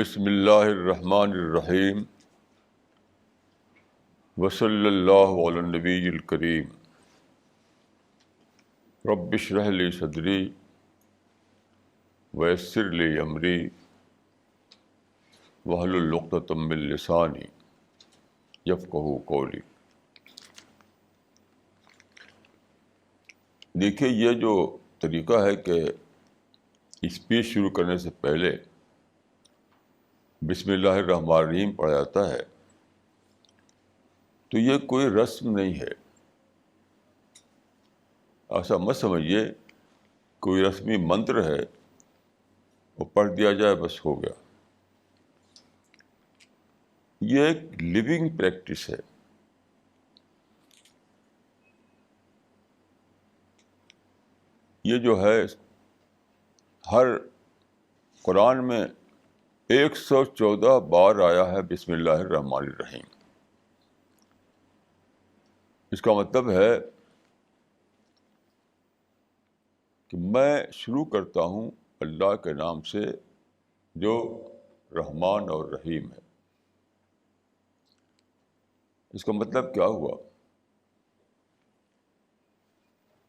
بسم اللہ الرحمن الرحیم وصلی اللہ علی النبی الکریم رب اشرح لی صدری ویسر لی امری واحلل عقدۃ من لسانی یفقہوا قولی۔ دیکھیے، یہ جو طریقہ ہے کہ اسپیچ شروع کرنے سے پہلے بسم اللہ الرحمن الرحیم پڑھا جاتا ہے، تو یہ کوئی رسم نہیں ہے۔ ایسا مت سمجھیے کوئی رسمی منتر ہے، وہ پڑھ دیا جائے بس ہو گیا۔ یہ ایک لیونگ پریکٹس ہے۔ یہ جو ہے ہر قرآن میں 114 بار آیا ہے بسم اللہ الرحمن الرحیم۔ اس کا مطلب ہے کہ میں شروع کرتا ہوں اللہ کے نام سے جو رحمان اور رحیم ہے۔ اس کا مطلب کیا ہوا؟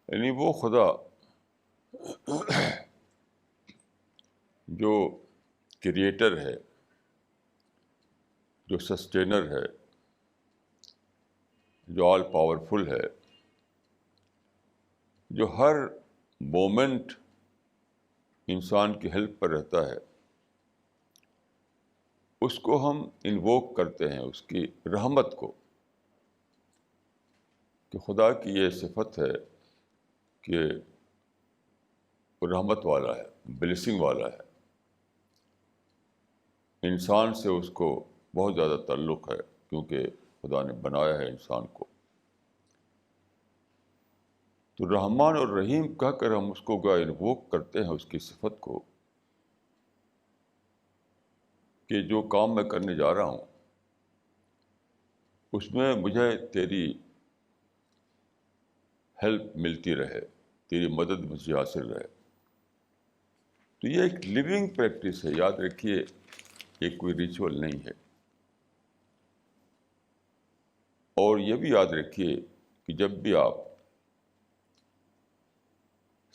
یعنی وہ خدا جو کریٹر ہے، جو سسٹینر ہے، جو آل پاورفل ہے، جو ہر مومنٹ انسان کی ہیلپ پر رہتا ہے، اس کو ہم انووک کرتے ہیں، اس کی رحمت کو، کہ خدا کی یہ صفت ہے کہ وہ رحمت والا ہے، بلیسنگ والا ہے۔ انسان سے اس کو بہت زیادہ تعلق ہے، کیونکہ خدا نے بنایا ہے انسان کو۔ تو رحمان اور رحیم کہہ کر ہم اس کو انووک کرتے ہیں، اس کی صفت کو، کہ جو کام میں کرنے جا رہا ہوں اس میں مجھے تیری ہیلپ ملتی رہے، تیری مدد مجھے حاصل رہے۔ تو یہ ایک لیونگ پریکٹس ہے، یاد رکھیے، یہ کوئی ریچول نہیں ہے۔ اور یہ بھی یاد رکھیے کہ جب بھی آپ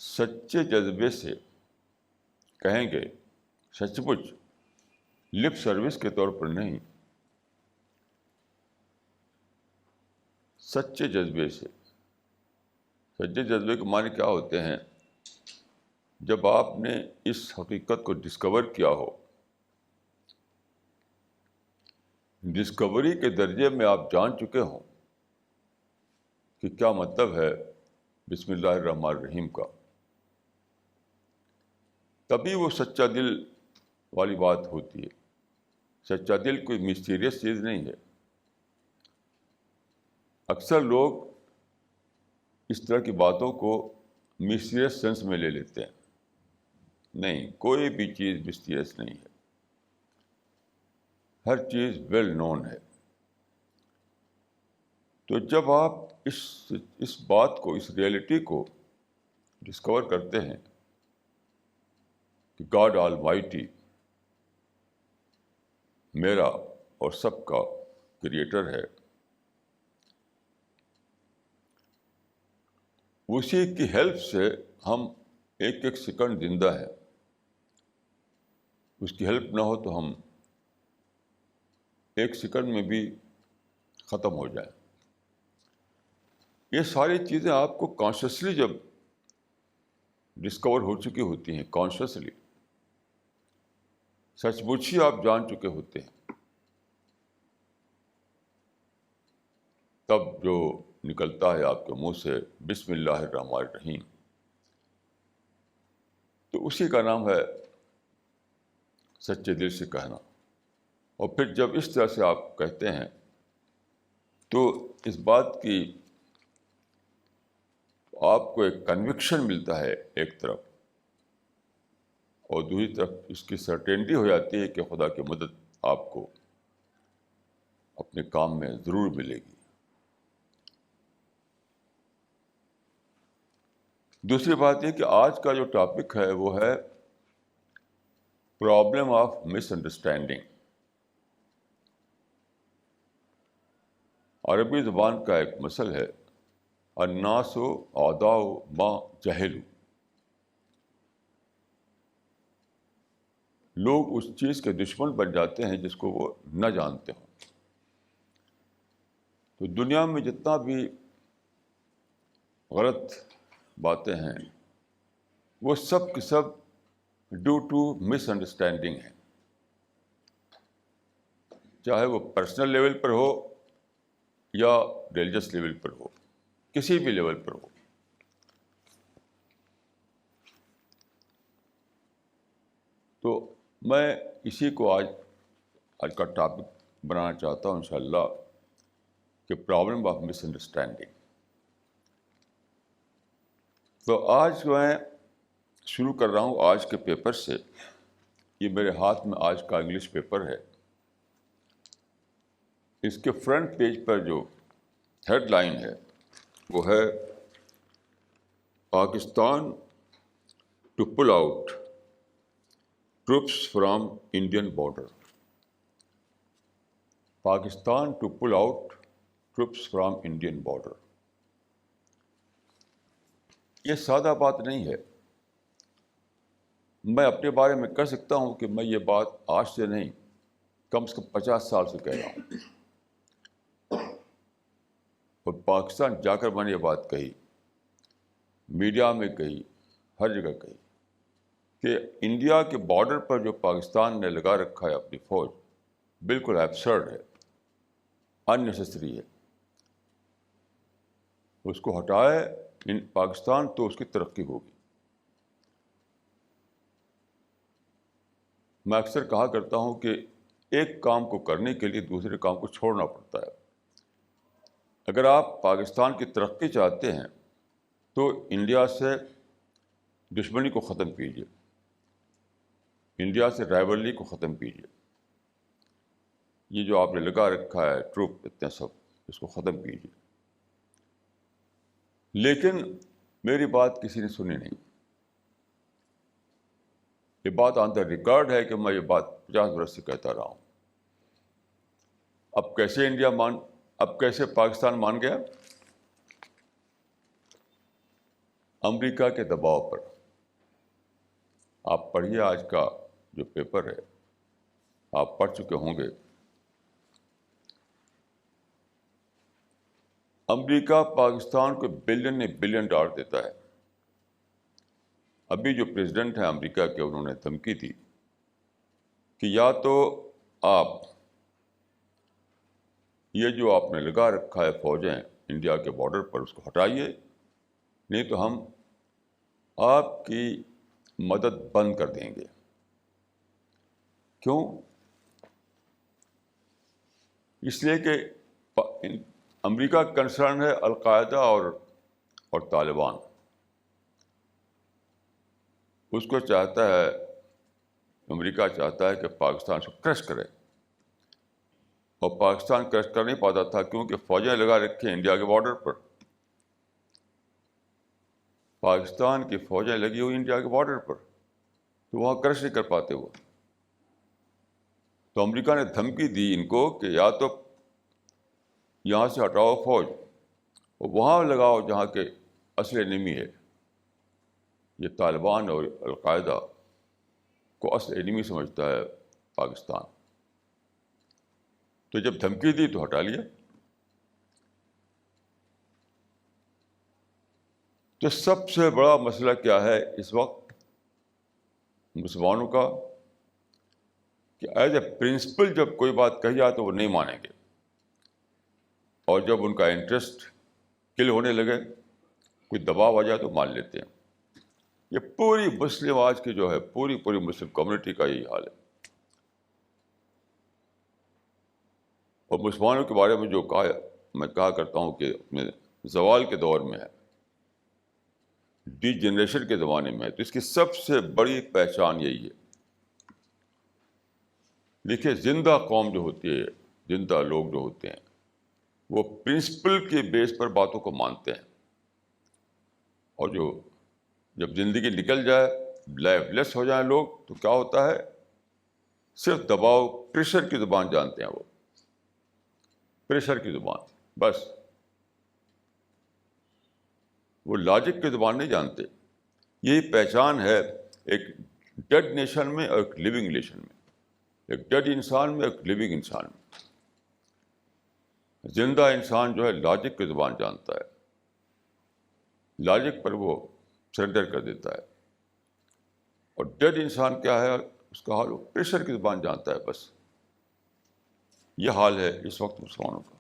سچے جذبے سے کہیں گے، سچ مچ، لپ سروس کے طور پر نہیں، سچے جذبے سے۔ سچے جذبے کے معنی کیا ہوتے ہیں؟ جب آپ نے اس حقیقت کو ڈسکور کیا ہو، ڈسکوری کے درجے میں آپ جان چکے ہوں کہ کیا مطلب ہے بسم اللہ الرحمن الرحیم کا، تبھی وہ سچا دل والی بات ہوتی ہے۔ سچا دل کوئی مسٹیریس چیز نہیں ہے۔ اکثر لوگ اس طرح کی باتوں کو مسٹیریس سینس میں لے لیتے ہیں۔ نہیں، کوئی بھی چیز مسٹیریس نہیں ہے، ہر چیز ویل نون ہے۔ تو جب آپ اس بات کو، اس ریئلٹی کو ڈسکور کرتے ہیں کہ گاڈ آل مائٹی میرا اور سب کا کریٹر ہے، اسی کی ہیلپ سے ہم ایک ایک سیکنڈ زندہ ہیں۔ اس کی ہیلپ نہ ہو تو ہم ایک سیکنڈ میں بھی ختم ہو جائیں۔ یہ ساری چیزیں آپ کو کانشیسلی جب ڈسکور ہو چکی ہوتی ہیں، کانشیسلی، سچ مچ ہی آپ جان چکے ہوتے ہیں، تب جو نکلتا ہے آپ کے منہ سے بسم اللہ الرحمن الرحیم، تو اسی کا نام ہے سچے دل سے کہنا۔ اور پھر جب اس طرح سے آپ کہتے ہیں تو اس بات کی آپ کو ایک کنوکشن ملتا ہے ایک طرف، اور دوسری طرف اس کی سرٹینٹی ہو جاتی ہے کہ خدا کی مدد آپ کو اپنے کام میں ضرور ملے گی۔ دوسری بات یہ کہ آج کا جو ٹاپک ہے وہ ہے پرابلم آف مس انڈرسٹینڈنگ. عربی زبان کا ایک مثل ہے، الناس اعداء ما جہلوا. لوگ اس چیز کے دشمن بن جاتے ہیں جس کو وہ نہ جانتے ہوں. تو دنیا میں جتنا بھی غلط باتیں ہیں وہ سب کی سب ڈیو ٹو مس انڈرسٹینڈنگ ہے، چاہے وہ پرسنل لیول پر ہو یا ریلیجس لیول پر ہو، کسی بھی لیول پر ہو. تو میں اسی کو آج کا ٹاپک بنانا چاہتا ہوں انشاءاللہ، کہ پرابلم آف مس انڈرسٹینڈنگ. تو آج میں شروع کر رہا ہوں آج کے پیپر سے. یہ میرے ہاتھ میں آج کا انگلش پیپر ہے. اس کے فرنٹ پیج پر جو ہیڈ لائن ہے وہ ہے Pakistan to pull out troops from Indian border. Pakistan to pull out troops from Indian border. یہ سادہ بات نہیں ہے. میں اپنے بارے میں کہہ سکتا ہوں کہ میں یہ بات آج سے نہیں، کم سے کم 50 سال سے کہہ رہا ہوں. اور پاکستان جا کر میں نے یہ بات کہی، میڈیا میں کہی، ہر جگہ کہی کہ انڈیا کے بارڈر پر جو پاکستان نے لگا رکھا ہے اپنی فوج، بالکل ایبسرڈ ہے، ان نیسیسری ہے. اس کو ہٹائے پاکستان تو اس کی ترقی ہوگی. میں اکثر کہا کرتا ہوں کہ ایک کام کو کرنے کے لیے دوسرے کام کو چھوڑنا پڑتا ہے. اگر آپ پاکستان کی ترقی چاہتے ہیں تو انڈیا سے دشمنی کو ختم کیجیے، انڈیا سے رائیولری کو ختم کیجیے. یہ جو آپ نے لگا رکھا ہے ٹروپ اتنے سب، اس کو ختم کیجیے. لیکن میری بات کسی نے سنی نہیں. یہ بات آن دا ریکارڈ ہے کہ میں یہ بات 50 برس سے کہتا رہا ہوں. اب کیسے پاکستان مان گیا؟ امریکہ کے دباؤ پر. آپ پڑھیے آج کا جو پیپر ہے، آپ پڑھ چکے ہوں گے. امریکہ پاکستان کو بلین ڈالر دیتا ہے. ابھی جو پریزیڈنٹ ہیں امریکہ کے، انہوں نے دھمکی دی کہ یا تو آپ یہ جو آپ نے لگا رکھا ہے فوجیں انڈیا کے بارڈر پر، اس کو ہٹائیے، نہیں تو ہم آپ کی مدد بند کر دیں گے. کیوں؟ اس لیے کہ امریکہ کنسرن ہے القاعدہ اور طالبان. اس کو چاہتا ہے، امریکہ چاہتا ہے کہ پاکستان کو کرش کرے، اور پاکستان کرش کر نہیں پاتا تھا کیونکہ فوجیں لگا رکھی ہیں انڈیا کے بارڈر پر. پاکستان کی فوجیں لگی ہوئی انڈیا کے بارڈر پر، تو وہاں کرش نہیں کر پاتے وہ. تو امریکہ نے دھمکی دی ان کو کہ یا تو یہاں سے ہٹاؤ فوج، اور وہاں لگاؤ جہاں کے اصل انیمی ہے. یہ طالبان اور القاعدہ کو اصل انیمی سمجھتا ہے پاکستان. تو جب دھمکی دی تو ہٹا لیا. تو سب سے بڑا مسئلہ کیا ہے اس وقت مسلمانوں کا؟ کہ ایز اے پرنسپل جب کوئی بات کہی جائے تو وہ نہیں مانیں گے، اور جب ان کا انٹرسٹ کل ہونے لگے، کوئی دباؤ آ جائے تو مان لیتے ہیں. یہ پوری مسلم آج کی جو ہے پوری مسلم کمیونٹی کا یہی حال ہے. اور مسلمانوں کے بارے میں جو میں کہا کرتا ہوں کہ اپنے زوال کے دور میں ہے، ڈی جنریشن کے زمانے میں ہے، تو اس کی سب سے بڑی پہچان یہی ہے. دیکھیے، زندہ قوم جو ہوتی ہے، زندہ لوگ جو ہوتے ہیں، وہ پرنسپل کے بیس پر باتوں کو مانتے ہیں. اور جب زندگی نکل جائے، لائف لیس ہو جائیں لوگ، تو کیا ہوتا ہے؟ صرف دباؤ، پریشر کی زبان جانتے ہیں، وہ پریشر کی زبان بس، وہ لاجک کی زبان نہیں جانتے. یہی پہچان ہے ایک ڈیڈ نیشن میں اور ایک لیونگ نیشن میں، ایک ڈیڈ انسان میں، ایک لیونگ انسان میں. زندہ انسان جو ہے لاجک کی زبان جانتا ہے، لاجک پر وہ سرنڈر کر دیتا ہے. اور ڈیڈ انسان کیا ہے اس کا حال؟ وہ پریشر کی زبان جانتا ہے بس. یہ حال ہے اس وقت مسلمانوں کا.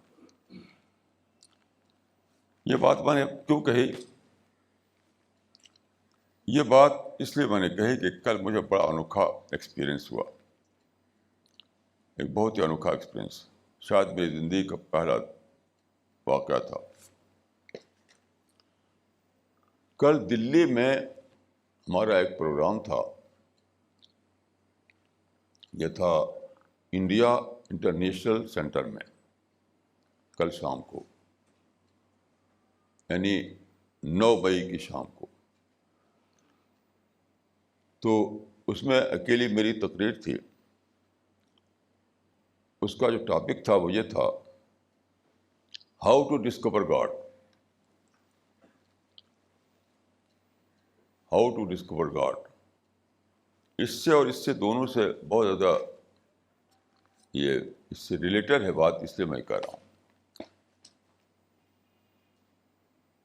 یہ بات میں نے کیوں کہی؟ یہ بات اس لیے میں نے کہی کہ کل مجھے بڑا انوکھا ایکسپیرئنس ہوا، ایک بہت ہی انوکھا ایکسپیرئنس، شاید میری زندگی کا پہلا واقعہ تھا. کل دلی میں ہمارا ایک پروگرام تھا، یہ تھا انڈیا انٹرنیشنل سینٹر میں، کل شام کو، یعنی 9 مئی کی شام کو. تو اس میں اکیلی میری تقریر تھی. اس کا جو ٹاپک تھا وہ یہ تھا، how to discover God. How to discover God. اس سے اور اس سے دونوں سے بہت زیادہ یہ اس سے ریلیٹڈ ہے بات، اس لیے میں کہہ رہا ہوں.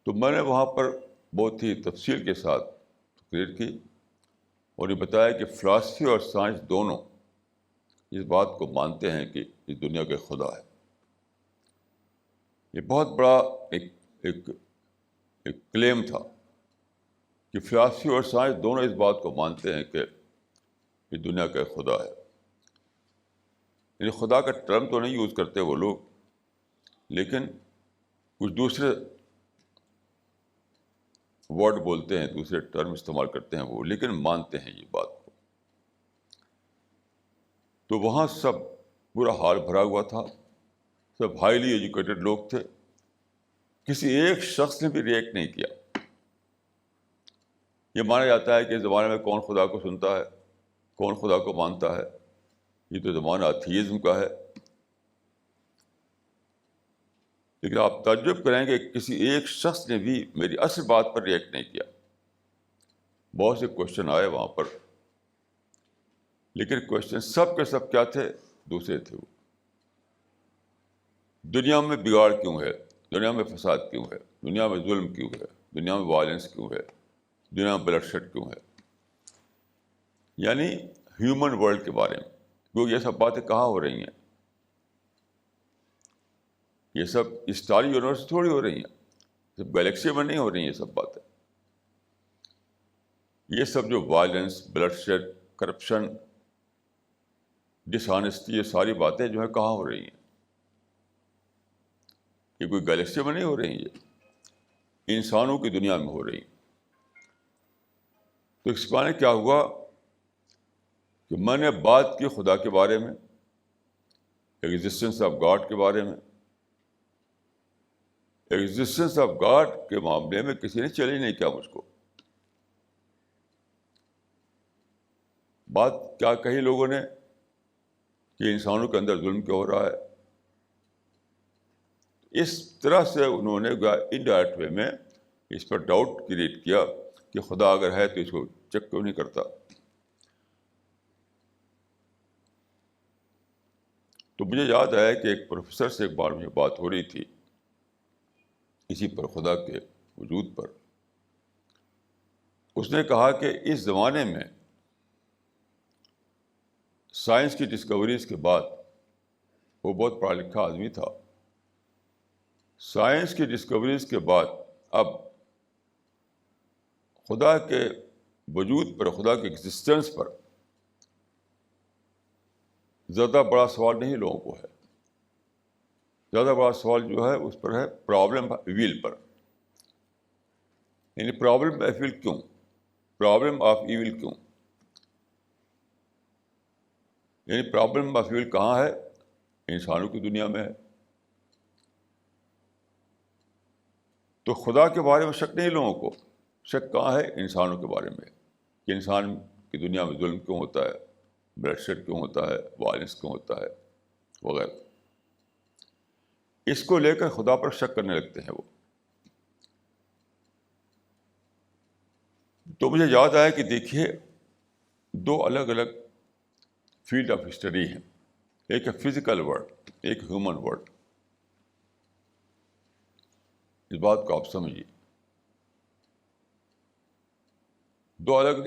تو میں نے وہاں پر بہت ہی تفصیل کے ساتھ تقریر کی اور یہ بتایا کہ فلاسفی اور سائنس دونوں اس بات کو مانتے ہیں کہ اس دنیا کا خدا ہے. یہ بہت بڑا ایک ایک ایک کلیم تھا کہ فلاسفی اور سائنس دونوں اس بات کو مانتے ہیں کہ اس دنیا کا خدا ہے. یعنی خدا کا ٹرم تو نہیں یوز کرتے وہ لوگ، لیکن کچھ دوسرے ورڈ بولتے ہیں، دوسرے ٹرم استعمال کرتے ہیں وہ، لیکن مانتے ہیں یہ بات کو. تو وہاں سب پورا ہال بھرا ہوا تھا، سب ہائیلی ایجوکیٹڈ لوگ تھے. کسی ایک شخص نے بھی ریئیکٹ نہیں کیا. یہ مانا جاتا ہے کہ اس زمانے میں کون خدا کو سنتا ہے، کون خدا کو مانتا ہے، یہ تو زمانہ ایتھیزم کا ہے. لیکن آپ تعجب کریں کہ کسی ایک شخص نے بھی میری اصل بات پر ریئیکٹ نہیں کیا. بہت سے کوشچن آئے وہاں پر، لیکن کوشچن سب کے سب کیا تھے؟ دوسرے تھے. وہ دنیا میں بگاڑ کیوں ہے، دنیا میں فساد کیوں ہے، دنیا میں ظلم کیوں ہے، دنیا میں وائلنس کیوں ہے، دنیا میں بلڈ شیڈ کیوں ہے. یعنی ہیومن ورلڈ کے بارے میں. کیونکہ یہ سب باتیں کہاں ہو رہی ہیں؟ یہ سب اسٹار یونیورس سے تھوڑی ہو رہی ہیں، سب گلیکسی میں نہیں ہو رہی ہیں. یہ سب باتیں، یہ سب جو وائلنس، بلڈ شیڈ، کرپشن، ڈس آنیسٹی، یہ ساری باتیں جو ہے کہاں ہو رہی ہیں؟ یہ کوئی گلیکسی میں نہیں ہو رہی ہیں، یہ انسانوں کی دنیا میں ہو رہی ہیں. تو اس معنی کیا ہوا کہ میں نے بات کی خدا کے بارے میں، ایگزسٹنس آف گاڈ کے بارے میں. ایگزسٹنس آف گاڈ کے معاملے میں کسی نے چیلنج نہیں کیا مجھ کو. بات کیا کہی لوگوں نے کہ انسانوں کے اندر ظلم کیا ہو رہا ہے. اس طرح سے انہوں نے انڈائریکٹ وے میں اس پر ڈاؤٹ کریٹ کیا کہ خدا اگر ہے تو اس کو چیک کیوں نہیں کرتا. تو مجھے یاد آیا کہ ایک پروفیسر سے ایک بار مجھے بات ہو رہی تھی اسی پر، خدا کے وجود پر. اس نے کہا کہ اس زمانے میں سائنس کی ڈسکوریز کے بعد، وہ بہت پڑھا لکھا آدمی تھا، سائنس کی ڈسکوریز کے بعد اب خدا کے وجود پر، خدا کے ایگزسٹنس پر زیادہ بڑا سوال نہیں لوگوں کو ہے. زیادہ بڑا سوال جو ہے اس پر ہے پرابلم آف ایول پر. یعنی پرابلم آف ایول کیوں، پرابلم آف ایول کیوں، یعنی پرابلم آف ایول کہاں ہے؟ انسانوں کی دنیا میں ہے. تو خدا کے بارے میں شک نہیں لوگوں کو، شک کہاں ہے؟ انسانوں کے بارے میں کہ انسان کی دنیا میں ظلم کیوں ہوتا ہے، بلڈ شیڈ کیوں ہوتا ہے, وائلنس کیوں ہوتا ہے, وغیرہ. اس کو لے کر خدا پر شک کرنے لگتے ہیں وہ. تو مجھے یاد آیا کہ دیکھیے دو الگ الگ فیلڈ آف اسٹڈی ہیں. ایک ہے فزیکل ورلڈ, ایک ہیومن ورلڈ. اس بات کو آپ سمجھیے, دو الگ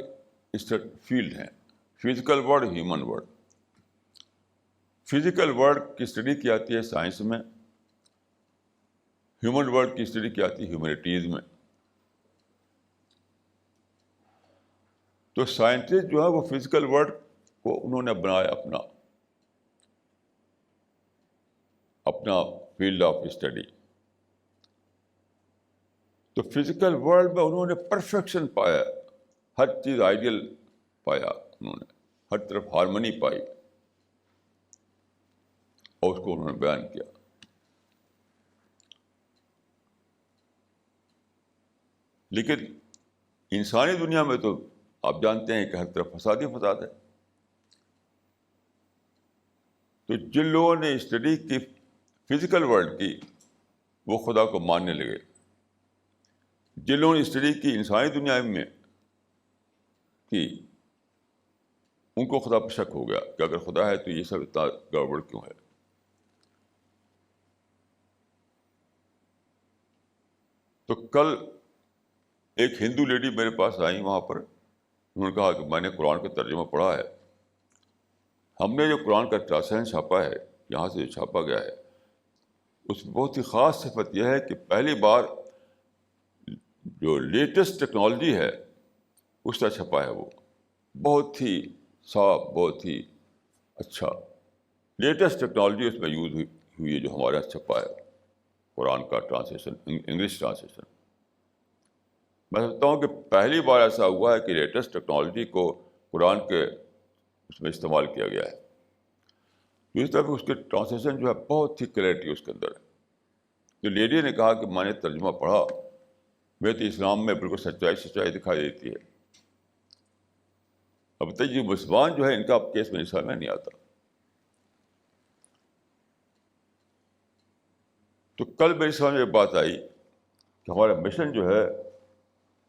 فیلڈ ہیں, physical world, human world. Physical world کی اسٹڈی کی جاتی ہے سائنس میں, ہیومن ورلڈ کی اسٹڈی کی جاتی ہے ہیومینٹیز میں. تو سائنٹسٹ جو ہے وہ فزیکل ورلڈ کو انہوں نے بنایا اپنا فیلڈ آف اسٹڈی. تو فزیکل ورلڈ میں انہوں نے پرفیکشن پایا, ہر چیز آئیڈیل پایا, انہوں نے ہر طرف ہارمنی پائی اور اس کو انہوں نے بیان کیا. لیکن انسانی دنیا میں تو آپ جانتے ہیں کہ ہر طرف فساد ہی فساد ہے. تو جن لوگوں نے اسٹڈی کی فزیکل ورلڈ کی وہ خدا کو ماننے لگے. جن لوگوں نے اسٹڈی کی انسانی دنیا میں کی ان کو خدا پر شک ہو گیا کہ اگر خدا ہے تو یہ سب اتنا گڑبڑ کیوں ہے. تو کل ایک ہندو لیڈی میرے پاس آئی وہاں پر, انہوں نے کہا کہ میں نے قرآن کا ترجمہ پڑھا ہے, ہم نے جو قرآن کا ٹرانسلیشن چھاپا ہے یہاں سے جو چھاپا گیا ہے اس میں بہت ہی خاص صفت یہ ہے کہ پہلی بار جو لیٹسٹ ٹیکنالوجی ہے اس کا چھپا ہے. وہ بہت ہی صاف, بہت ہی اچھا لیٹسٹ ٹیکنالوجی اس میں یوز ہوئی ہے جو ہمارے یہاں چھپا ہے قرآن کا ٹرانسلیشن, انگلش ٹرانسلیشن. میں سمجھتا ہوں کہ پہلی بار ایسا ہوا ہے کہ لیٹسٹ ٹیکنالوجی کو قرآن کے اس میں استعمال کیا گیا ہے. اس طرح اس کے ٹرانسلیشن جو ہے بہت ہی کلیئرٹی اس کے اندر ہے. تو لیڈی نے کہا کہ میں نے ترجمہ پڑھا, میں تو اسلام میں بالکل سچائی دکھائی دیتی ہے. اب تک یہ مسلمان جو ہے ان کا کیس میں اسلام میں نہیں آتا. تو کل میری سمجھ میں بات آئی کہ ہمارا مشن جو ہے,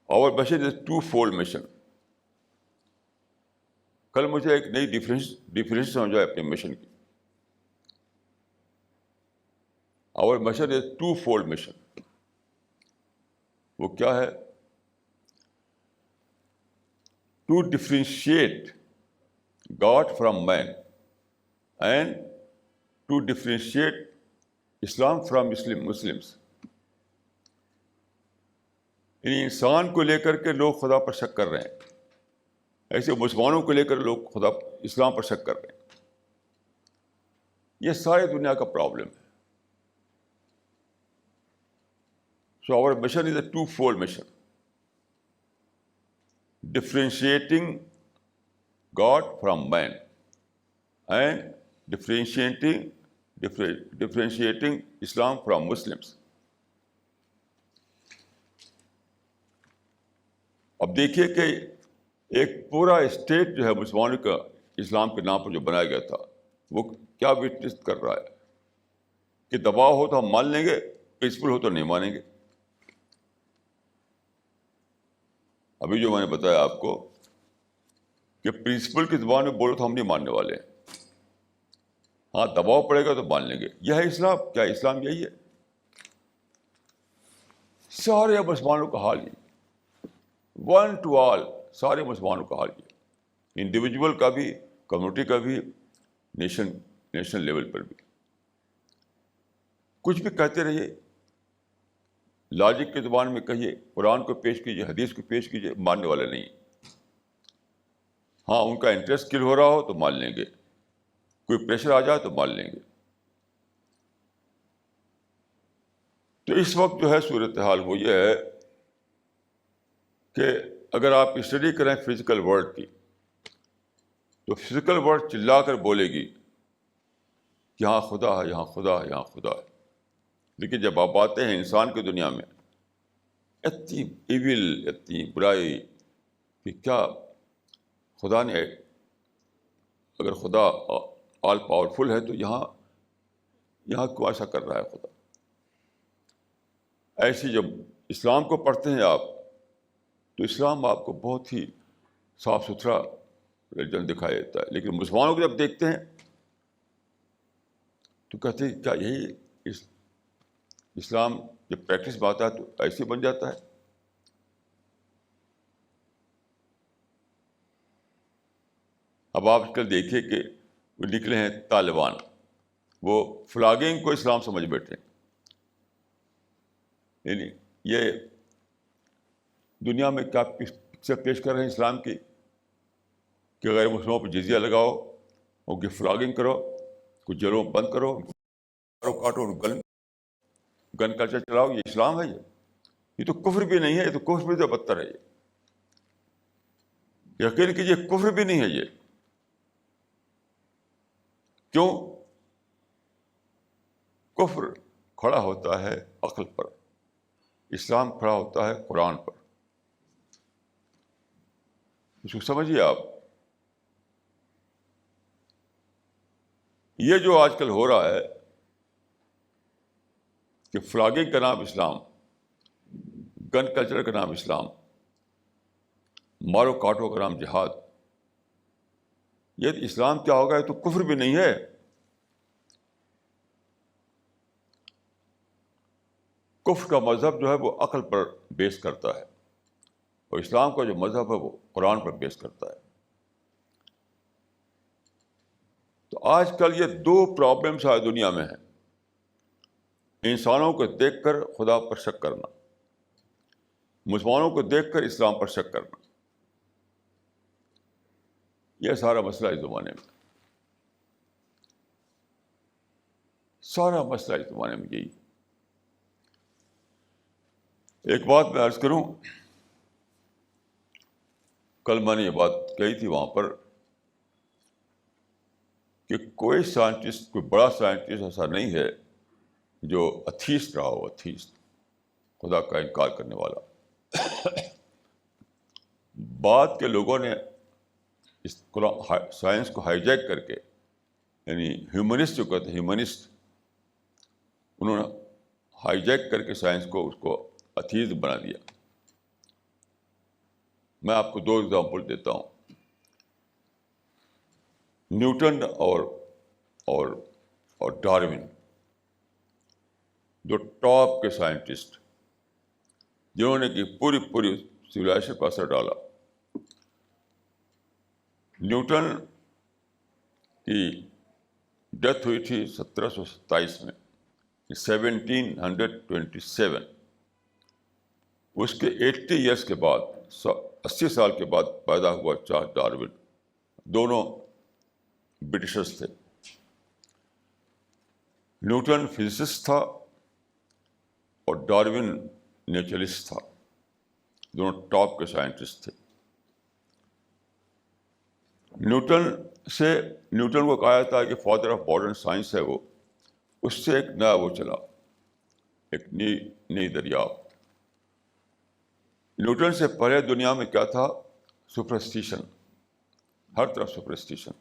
اور mission is twofold mission. کل مجھے ایک نئی ڈیفینیشن سمجھا اپنے مشن کی. اور mission is twofold mission. وہ کیا ہے؟ To differentiate God from man and to differentiate Islam from Muslims. یعنی انسان کو لے کر کے لوگ خدا پر شک کر رہے ہیں, ایسے مسلمانوں کو لے کر لوگ خدا اسلام پر شک کر رہے ہیں. یہ ساری دنیا کا پرابلم ہے. So our mission is a twofold mission, differentiating God from man and differentiating Islam from Muslims. اب دیکھیے کہ ایک پورا اسٹیٹ جو ہے مسلمانوں کا اسلام کے نام پر جو بنایا گیا تھا وہ کیا وٹنس کر رہا ہے کہ دباؤ ہو تو ہم مان لیں گے, پرنسپل ہو تو نہیں مانیں گے. ابھی جو میں نے بتایا آپ کو کہ پرنسپل کی زبان میں بولو تو ہم نہیں ماننے والے ہیں, ہاں دباؤ پڑے گا تو مان لیں گے. یہ ہے اسلام. کیا اسلام یہی ہے؟ سارے مسلمانوں کا حال یہ, ون ٹو آل, سارے مسلمانوں کا حال یہ, انڈیویجول کا بھی, کمیونٹی کا بھی, نیشنل لیول پر بھی. کچھ بھی کہتے رہیے, لاجک کی زبان میں کہیے, قرآن کو پیش کیجیے, حدیث کو پیش کیجیے, ماننے والے نہیں. ہاں ان کا انٹرسٹ کل ہو رہا ہو تو مان لیں گے, کوئی پریشر آ جائے تو مان لیں گے. تو اس وقت جو ہے صورتحال وہ یہ ہے کہ اگر آپ اسٹڈی کریں فزیکل ورلڈ کی تو فزیکل ورلڈ چلا کر بولے گی یہاں خدا ہے, یہاں خدا ہے, یہاں خدا ہے. لیکن جب آپ آتے ہیں انسان کی دنیا میں, اتنی ایول, اتنی برائی کہ کیا خدا نے اگر خدا آل پاورفل ہے تو یہاں کیوں ایسا کر رہا ہے خدا؟ ایسی جب اسلام کو پڑھتے ہیں آپ تو اسلام آپ کو بہت ہی صاف ستھرا ریلیجن دکھائی دیتا ہے، لیکن مسلمانوں کو جب دیکھتے ہیں تو کہتے ہیں کیا یہی اسلام جب پریکٹس میں آتا ہے تو ایسے بن جاتا ہے؟ اب آپ کل دیکھیے کہ وہ نکلے ہیں طالبان، وہ فلاگنگ کو اسلام سمجھ بیٹھے، یعنی یہ دنیا میں کیا پکچر پیش کر رہے ہیں اسلام کی کہ غیر مسلموں پہ جزیہ لگاؤ، ان کی فلاگنگ کرو، کچھ جیلوں میں بند کرو، کاٹو، گن کلچر چلاؤ، یہ اسلام ہے؟ یہ تو کفر بھی نہیں ہے، یہ تو کفر بھی تو بدتر ہے، یہ یقین کیجیے کفر بھی نہیں ہے یہ۔ کیوں؟ کفر کھڑا ہوتا ہے عقل پر، اسلام کھڑا ہوتا ہے قرآن پر۔ اس کو سمجھیے آپ۔ یہ جو آج کل ہو رہا ہے کہ فلاگنگ کا نام اسلام، گن کلچر کا نام اسلام، مارو کاٹو کا نام جہاد، یہ اسلام کیا ہوگا؟ یہ تو کفر بھی نہیں ہے۔ کفر کا مذہب جو ہے وہ عقل پر بیس کرتا ہے، اور اسلام کا جو مذہب ہے وہ قرآن پر بیس کرتا ہے۔ تو آج کل یہ دو پرابلمس آج دنیا میں ہیں، انسانوں کو دیکھ کر خدا پر شک کرنا، مسلمانوں کو دیکھ کر اسلام پر شک کرنا۔ یہ سارا مسئلہ اس زمانے میں، سارا مسئلہ اس زمانے میں یہی۔ ایک بات میں عرض کروں، کل میں نے یہ بات کہی تھی وہاں پر کہ کوئی سائنٹسٹ، کوئی بڑا سائنٹسٹ ایسا نہیں ہے جو اتھیسٹ رہا ہو، اتھیسٹ، خدا کا انکار کرنے والا۔ بعد کے لوگوں نے اس سائنس کو ہائی جیک کر کے، یعنی ہیومنسٹ جو کہتے ہیں، ہیومنسٹ، انہوں نے ہائی جیک کر کے سائنس کو، اس کو اتھیسٹ بنا دیا۔ میں آپ کو دو ایگزامپل دیتا ہوں، نیوٹن اور ڈارون، جو ٹاپ کے سائنٹسٹ جنہوں نے کہ پوری سویلائزیشن پر اثر ڈالا۔ نیوٹن کی ڈیتھ ہوئی تھی 1727 میں، 1727۔ اس کے 80 ایئرس کے بعد، 80 سال کے بعد پیدا ہوا چارلس ڈارون۔ دونوں برٹشرس تھے۔ نیوٹن فزسسٹ تھا اور ڈارون نیچرلسٹ تھا، دونوں ٹاپ کے سائنٹسٹ تھے۔ نیوٹن کو کہا جاتا ہے کہ فادر آف ماڈرن سائنس ہے وہ، اس سے ایک نیا وہ چلا، ایک نئی دریافت۔ نیوٹن سے پہلے دنیا میں کیا تھا؟ سپرسٹیشن، ہر طرف سپرسٹیشن۔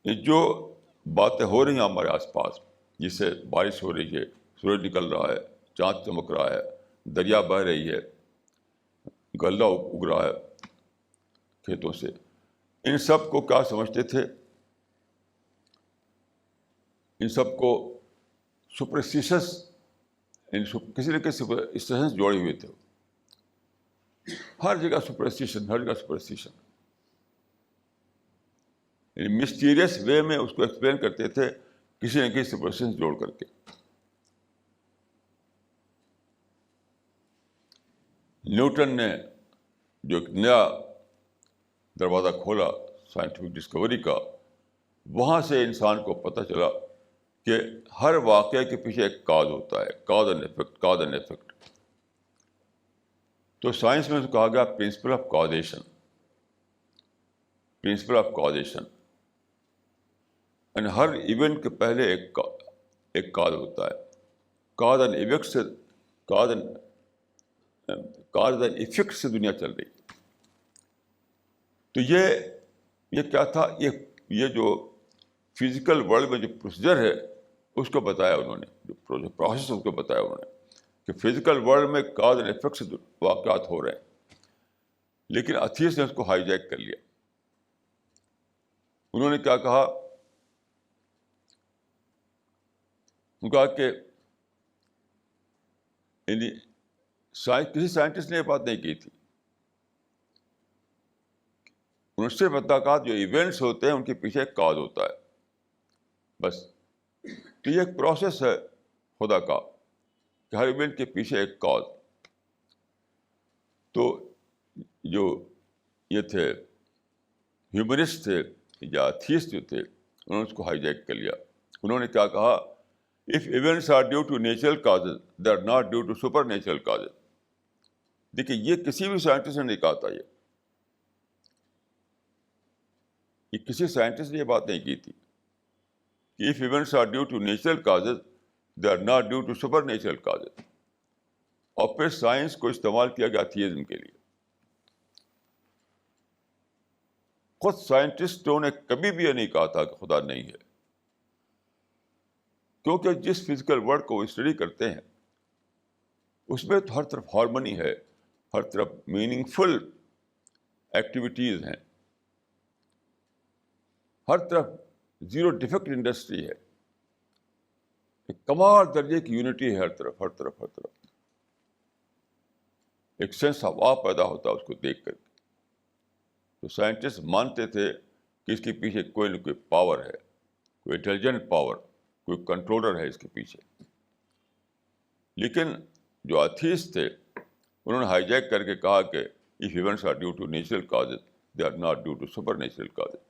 یہ جو باتیں ہو رہی ہیں ہمارے آس پاس، جس سے بارش ہو رہی ہے، سورج نکل رہا ہے، چاند چمک رہا ہے، دریا بہہ رہی ہے، غلہ اگ رہا ہے کھیتوں سے، ان سب کو کیا سمجھتے تھے؟ ان سب کو سپرسٹیشنس، کسی نہ کسی سپرسٹیشن جوڑے ہوئے تھے۔ ہر جگہ سپرسٹیشن، ہر جگہ سپرسٹیشن، یعنی مسٹیریس وے میں اس کو ایکسپلین کرتے تھے کسی نہ کسی سپرسٹیشن جوڑ کر کے۔ نیوٹن نے جو ایک نیا دروازہ کھولا سائنٹیفک ڈسکوری کا، وہاں سے انسان کو پتہ چلا کہ ہر واقعے کے پیچھے ایک کاز ہوتا ہے، cause and effect, cause and effect. تو سائنس میں کہا گیا principle of causation, principle of causation, یعنی ہر ایونٹ کے پہلے ایک کاز ہوتا ہے۔ کاز اینڈ ایفیکٹ سے کاز اینڈ ایفیکٹ سے دنیا چل رہی ہے۔ تو یہ کیا تھا؟ یہ یہ جو فزیکل ورلڈ میں جو پروسیجر ہے اس کو بتایا انہوں نے، جو پروسیس اس کو بتایا انہوں نے کہ فزیکل ورلڈ میں کاز اینڈ افیکٹ سے واقعات ہو رہے ہیں، لیکن ایتھیسٹ نے اس کو ہائی جیک کر لیا۔ انہوں نے کیا کہا؟ انہوں نے کہا کہ کسی سائنٹسٹ نے یہ بات نہیں کی تھی، انہوں نے صرف بتا کہا جو ایونٹس ہوتے ہیں ان کے پیچھے ایک کاز ہوتا ہے، بس۔ تو یہ ایک پروسیس ہے خدا کا کہ ہر ایونٹ کے پیچھے ایک کاز۔ تو جو یہ تھے ہیومنسٹ تھے یا ایتھیسٹ جو تھے، انہوں نے اس کو ہائی جیک کر لیا۔ انہوں نے کیا کہا؟ If events are due to natural causes they are not due to supernatural causes. دیکھیے یہ کسی بھی سائنٹسٹ نے نہیں کہا تھا، یہ کسی سائنٹسٹ نے یہ بات نہیں کی تھی کہ if events are due to natural causes they are not due to supernatural causes. اور پھر سائنس کو استعمال کیا گیا ایتھیزم کے لیے۔ خود سائنٹسٹوں نے کبھی بھی یہ نہیں کہا تھا کہ خدا نہیں ہے، کیونکہ جس فزیکل ورلڈ کو وہ اسٹڈی کرتے ہیں اس میں تو ہر طرف ہارمونی ہے، ہر طرف میننگ فل ایکٹیویٹیز ہیں، ہر طرف زیرو ڈیفیکٹ انڈسٹری ہے، ایک کمال درجے کی یونٹی ہے، ہر طرف ہر طرف ہر طرف ایک سینس آف آ پیدا ہوتا ہے اس کو دیکھ کر کے۔ تو سائنٹسٹ مانتے تھے کہ اس کے پیچھے کوئی نہ کوئی پاور ہے، کوئی انٹیلیجنٹ پاور، کوئی کنٹرولر ہے اس کے پیچھے۔ لیکن جو ایتھیسٹ تھے انہوں نے ہائی جیک کر کے کہا کہ if events are due to natural causes they are not due to supernatural causes.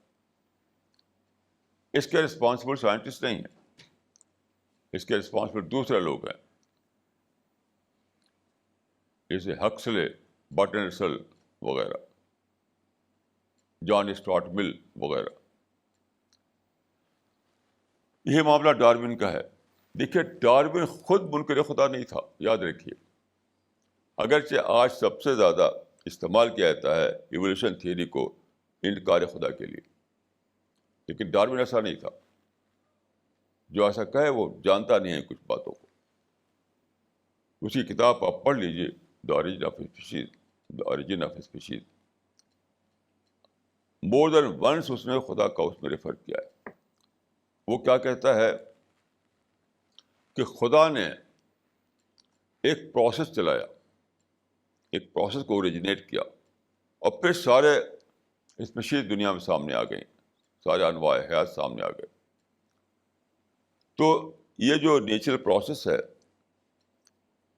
اس کے رسپانسبل سائنٹسٹ نہیں ہیں، اس کے رسپانسبل دوسرے لوگ ہیں، جیسے ہکسلے، برٹن رسل وغیرہ، جان اسٹارٹ مل وغیرہ۔ یہ معاملہ ڈارون کا ہے۔ دیکھیے ڈارون خود منکر خدا نہیں تھا، یاد رکھیے، اگرچہ آج سب سے زیادہ استعمال کیا جاتا ہے ایولیوشن تھیوری کو انکار خدا کے لیے، لیکن ڈارون ایسا نہیں تھا۔ جو ایسا کہے وہ جانتا نہیں ہے کچھ باتوں کو۔ اس کی کتاب آپ پڑھ لیجیے، the origin of species. More than once اس نے خدا کا اس میں ریفر کیا ہے۔ وہ کیا کہتا ہے کہ خدا نے ایک پروسیس چلایا، ایک پروسیس کو اوریجنیٹ کیا، اور پھر سارے اسپیشیز دنیا میں سامنے آ گئیں، سارے انواع حیات سامنے آ گئے۔ تو یہ جو نیچرل پروسیس ہے،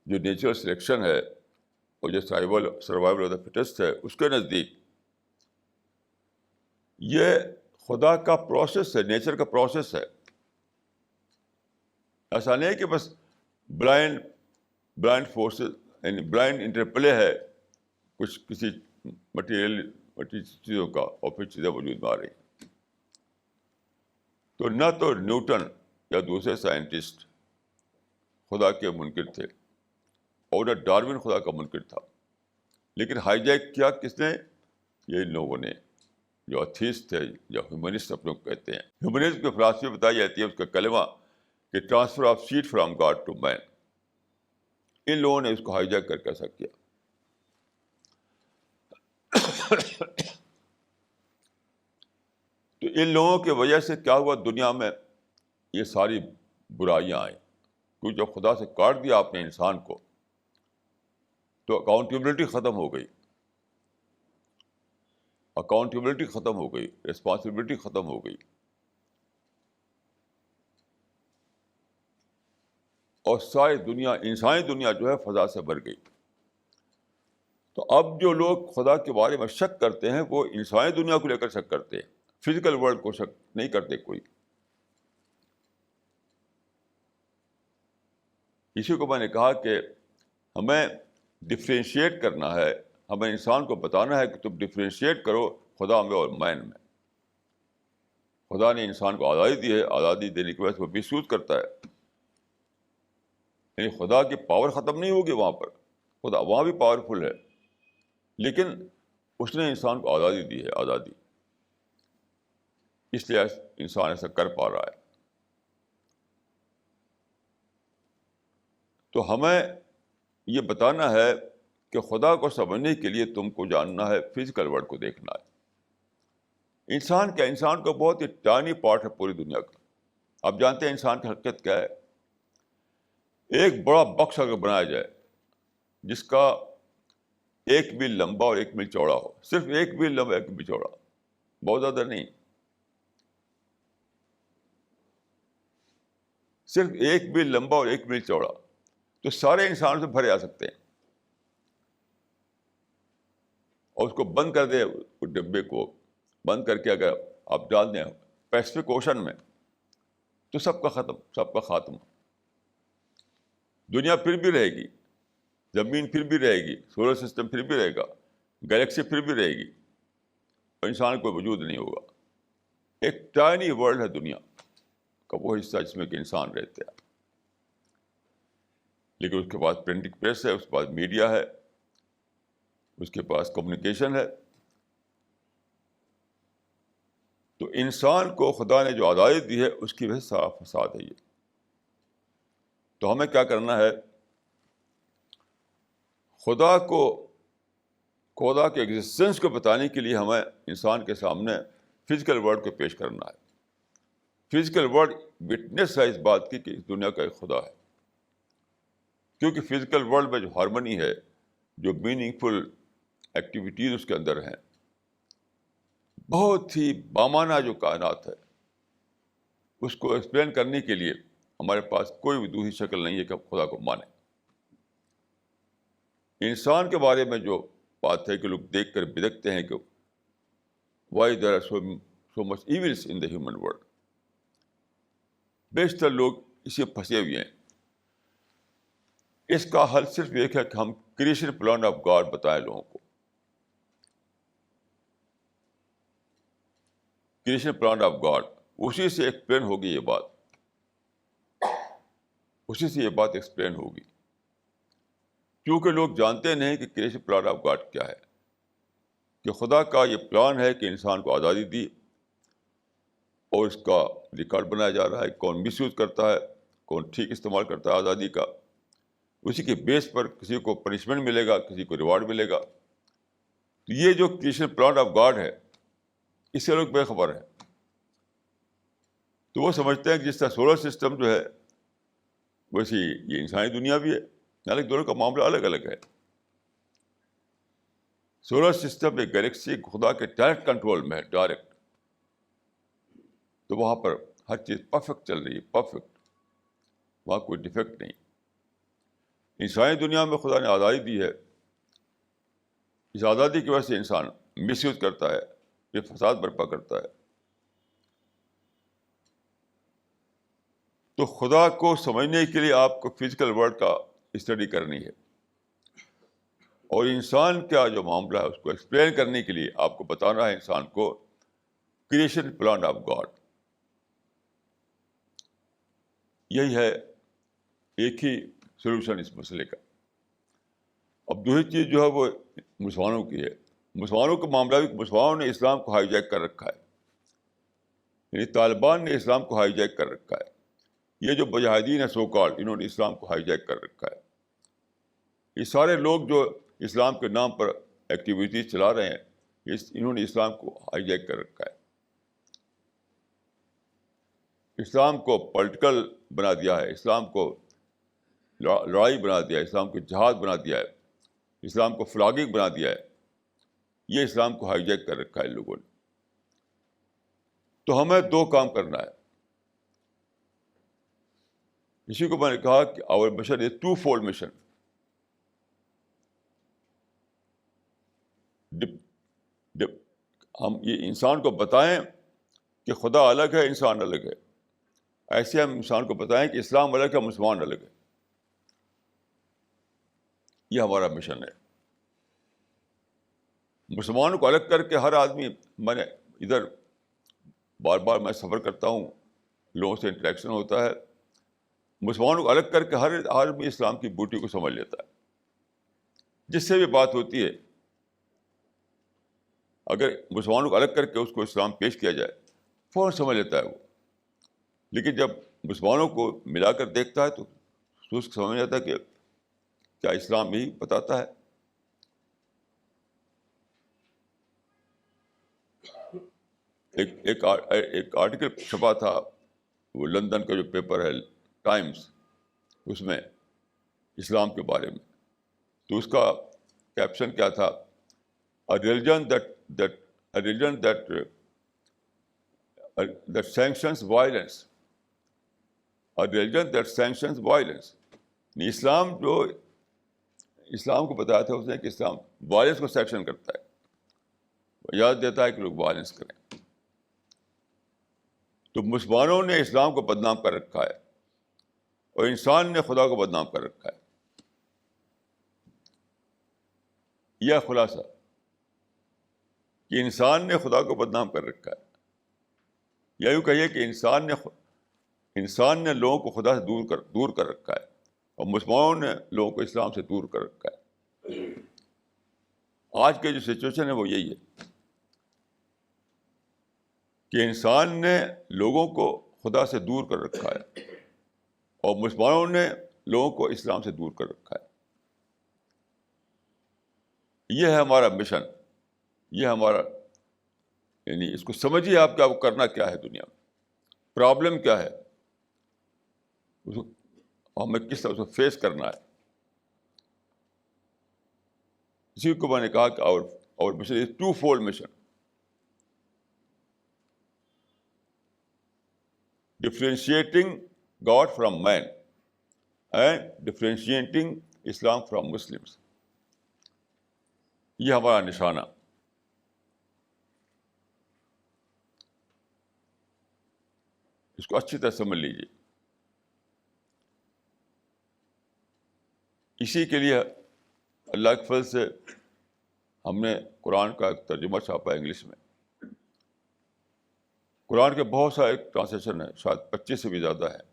جو نیچرل سلیکشن ہے، اور جو سروائیول آف دا فٹسٹ ہے، اس کے نزدیک یہ خدا کا پروسیس ہے، نیچر کا پروسیس ہے۔ ایسا نہیں کہ بس بلائنڈ فورسز، یعنی بلائنڈ انٹرپلے ہے کچھ کسی مٹیریل چیزوں کا، اور پھر چیزیں وجود میں آ رہی ہیں۔ تو نہ تو نیوٹن یا دوسرے سائنٹسٹ خدا کے منکر تھے، اور نہ ڈارون خدا کا منکر تھا، لیکن ہائی جیک کیا کس نے؟ یہ لوگوں نے، جو ایتھیسٹ تھے یا ہیومنسٹ اپنے کو کہتے ہیں۔ ہیومنزم کی فلاسفی بتائی جاتی ہے، اس کا کلمہ کہ transfer of seed from God to man. ان لوگوں نے اس کو ہائی جیک کر کے ایسا کیا۔ تو ان لوگوں کی وجہ سے کیا ہوا؟ دنیا میں یہ ساری برائیاں آئیں، کیونکہ جب خدا سے کاٹ دیا آپ نے انسان کو تو اکاؤنٹیبلٹی ختم ہو گئی، اکاؤنٹیبلٹی ختم ہو گئی، ریسپانسبلٹی ختم ہو گئی، اور ساری دنیا، انسانی دنیا جو ہے فضا سے بھر گئی۔ تو اب جو لوگ خدا کے بارے میں شک کرتے ہیں وہ انسانی دنیا کو لے کر شک کرتے ہیں، فزیکل ورلڈ کو شک نہیں کرتے کوئی۔ اسی کو میں نے کہا کہ ہمیں ڈفرینشیٹ کرنا ہے، ہمیں انسان کو بتانا ہے کہ تم ڈفرینشیٹ کرو خدا میں اور مین میں۔ خدا نے انسان کو آزادی دی ہے، آزادی دینے کی وجہ سے وہ مس یوز کرتا ہے، یعنی خدا کی پاور ختم نہیں ہوگی وہاں پر، خدا وہاں بھی پاورفل ہے، لیکن اس نے انسان کو آزادی دی ہے، آزادی۔ اس لیے انسان ایسا کر پا رہا ہے. تو ہمیں یہ بتانا ہے کہ خدا کو سمجھنے کے لیے تم کو جاننا ہے، فزیکل ورلڈ کو دیکھنا ہے. انسان کیا، انسان کا بہت ہی ٹائنی پارٹ ہے پوری دنیا کا. آپ جانتے ہیں انسان کی حقیقت کیا ہے؟ ایک بڑا باکس اگر بنایا جائے جس کا 1 میل لمبا اور 1 میل چوڑا ہو، صرف 1 میل لمبا 1 میل چوڑا، بہت زیادہ نہیں، صرف 1 میل لمبا اور 1 میل چوڑا، تو سارے انسانوں سے بھرے آ سکتے ہیں. اور اس کو بند کر دے، اس ڈبے کو بند کر کے اگر آپ ڈال دیں پیسفک اوشن میں، تو سب کا ختم، سب کا خاتمہ. دنیا پھر بھی رہے گی، زمین پھر بھی رہے گی، سولر سسٹم پھر بھی رہے گا، گلیکسی پھر بھی رہے گی، اور انسان کو وجود نہیں ہوگا. ایک ٹائنی ورلڈ ہے دنیا کا وہ حصہ جس میں کہ انسان رہتے ہیں. لیکن اس کے پاس پرنٹنگ پریس ہے، اس کے پاس میڈیا ہے، اس کے پاس کمیونیکیشن ہے. تو انسان کو خدا نے جو آزادی دی ہے اس کی وجہ سے سارا فساد ہے یہ. تو ہمیں کیا کرنا ہے؟ خدا کے ایگزسٹنس کو بتانے کے لیے ہمیں انسان کے سامنے فزیکل ورلڈ کو پیش کرنا ہے. فزیکل ورلڈ وٹنس ہے اس بات کی کہ اس دنیا کا ایک خدا ہے. کیونکہ فزیکل ورلڈ میں جو ہارمنی ہے، جو میننگ فل ایکٹیویٹیز اس کے اندر ہیں، بہت ہی بامانہ جو کائنات ہے، اس کو ایکسپلین کرنے کے لیے ہمارے پاس کوئی وجودی شکل نہیں ہے کہ ہم خدا کو مانیں. انسان کے بارے میں جو بات ہے کہ لوگ دیکھ کر بدکتے ہیں کہ why there are so much evils in the human world. بیشتر لوگ اسی میں پھنسے ہوئے ہیں. اس کا حل صرف ایک ہے کہ ہم کریشن پلان آف گاڈ بتائیں لوگوں کو. کریشن پلان آف گاڈ، اسی سے ایکسپلین ہوگی یہ بات، اسی سے یہ بات ایکسپلین ہوگی. کیونکہ لوگ جانتے نہیں کہ کریشن پلان آف گاڈ کیا ہے، کہ خدا کا یہ پلان ہے کہ انسان کو آزادی دی، اور اس کا ریکارڈ بنایا جا رہا ہے کون مس یوز کرتا ہے، کون ٹھیک استعمال کرتا ہے آزادی کا. اسی کے بیس پر کسی کو پنشمنٹ ملے گا، کسی کو ریوارڈ ملے گا. تو یہ جو کریشن پلان آف گاڈ ہے، اس سے لوگ بے خبر ہیں. تو وہ سمجھتے ہیں کہ جس طرح سولر سسٹم جو ہے ویسے یہ انسانی دنیا بھی ہے، حالانکہ دونوں کا معاملہ الگ الگ ہے. سولر سسٹم ایک گلیکسی خدا کے ڈائریکٹ کنٹرول میں ہے، ڈائریکٹ. تو وہاں پر ہر چیز پرفیکٹ چل رہی ہے، پرفیکٹ، وہاں کوئی ڈیفیکٹ نہیں. انسانی دنیا میں خدا نے آزادی دی ہے، اس آزادی کی وجہ سے انسان مس یوز کرتا ہے، یہ فساد برپا کرتا ہے. تو خدا کو سمجھنے کے لیے آپ کو فزیکل ورلڈ کا اسٹڈی کرنی ہے، اور انسان کا جو معاملہ ہے اس کو ایکسپلین کرنے کے لیے آپ کو بتانا ہے انسان کو کریشن پلان آف گاڈ. یہی ہے ایک ہی سولوشن اس مسئلے کا. اب دوسری چیز جو ہے وہ مسلمانوں کی ہے. مسلمانوں کا معاملہ بھی، مسلمانوں نے اسلام کو ہائی جیک کر رکھا ہے، یعنی طالبان نے اسلام کو ہائی جیک کر رکھا ہے. یہ جو مجاہدین ہیں سو کالڈ، انہوں نے اسلام کو ہائی جیک کر رکھا ہے. یہ سارے لوگ جو اسلام کے نام پر ایکٹیویٹیز چلا رہے ہیں، انہوں نے اسلام کو ہائی جیک کر رکھا ہے. اسلام کو پولیٹیکل بنا دیا ہے، اسلام کو لڑائی بنا دیا ہے، اسلام کو جہاد بنا دیا ہے، اسلام کو فلاگنگ بنا دیا ہے. یہ اسلام کو ہائی جیک کر رکھا ہے لوگوں نے. تو ہمیں دو کام کرنا ہے. اسی کو میں نے کہا کہ our mission is twofold mission. ہم یہ انسان کو بتائیں کہ خدا الگ ہے، انسان الگ ہے. ایسے ہم انسان کو بتائیں کہ اسلام الگ ہے، مسلمان الگ ہے. یہ ہمارا مشن ہے. مسلمانوں کو الگ کر کے ہر آدمی، میں نے ادھر بار بار میں سفر کرتا ہوں، لوگوں سے انٹریکشن ہوتا ہے، مسلمانوں کو الگ کر کے ہر آدمی اسلام کی بوٹی کو سمجھ لیتا ہے. جس سے بھی بات ہوتی ہے، اگر مسلمانوں کو الگ کر کے اس کو اسلام پیش کیا جائے فوراً سمجھ لیتا ہے وہ. لیکن جب مسلمانوں کو ملا کر دیکھتا ہے تو اس کو سمجھ آتا ہے کہ کیا اسلام یہی بتاتا ہے. ایک آرٹیکل چھپا تھا وہ لندن کا جو پیپر ہے ٹائمز، اس میں اسلام کے بارے میں. تو اس کا کیپشن کیا تھا؟ A religion that sanctions violence. A religion that sanctions violence. اسلام کو بتایا تھا اس نے کہ اسلام وائلنس کو سینکشن کرتا ہے، یاد دیتا ہے کہ لوگ وائلنس کریں. تو مسلمانوں نے اسلام کو بدنام کر رکھا ہے اور انسان نے خدا کو بدنام کر رکھا ہے. یہ خلاصہ کہ انسان نے خدا کو بدنام کر رکھا ہے، یا یوں کہیے کہ انسان نے لوگوں کو خدا سے دور کر رکھا ہے اور مسلمانوں نے لوگوں کو اسلام سے دور کر رکھا ہے. آج کی جو سچویشن ہے وہ یہی ہے کہ انسان نے لوگوں کو خدا سے دور کر رکھا ہے اور مسلمانوں نے لوگوں کو اسلام سے دور کر رکھا ہے. یہ ہے ہمارا مشن، یہ ہمارا، یعنی اس کو سمجھیے آپ کہ آپ کو کرنا کیا ہے دنیا میں، پرابلم کیا ہے، اس کو ہمیں کس طرح سے فیس کرنا ہے. اسی کو میں نے کہا کہ our mission is twofold mission. Differentiating God from man and differentiating Islam from Muslims. یہ ہمارا نشانہ. اس کو اچھی طرح سمجھ لیجیے. اسی کے لیے اللہ کے فضل سے ہم نے قرآن کا ایک ترجمہ چھاپا ہے انگلش میں. قرآن کے بہت سارے ٹرانسلیشن ہیں، شاید 25 سے بھی زیادہ ہیں.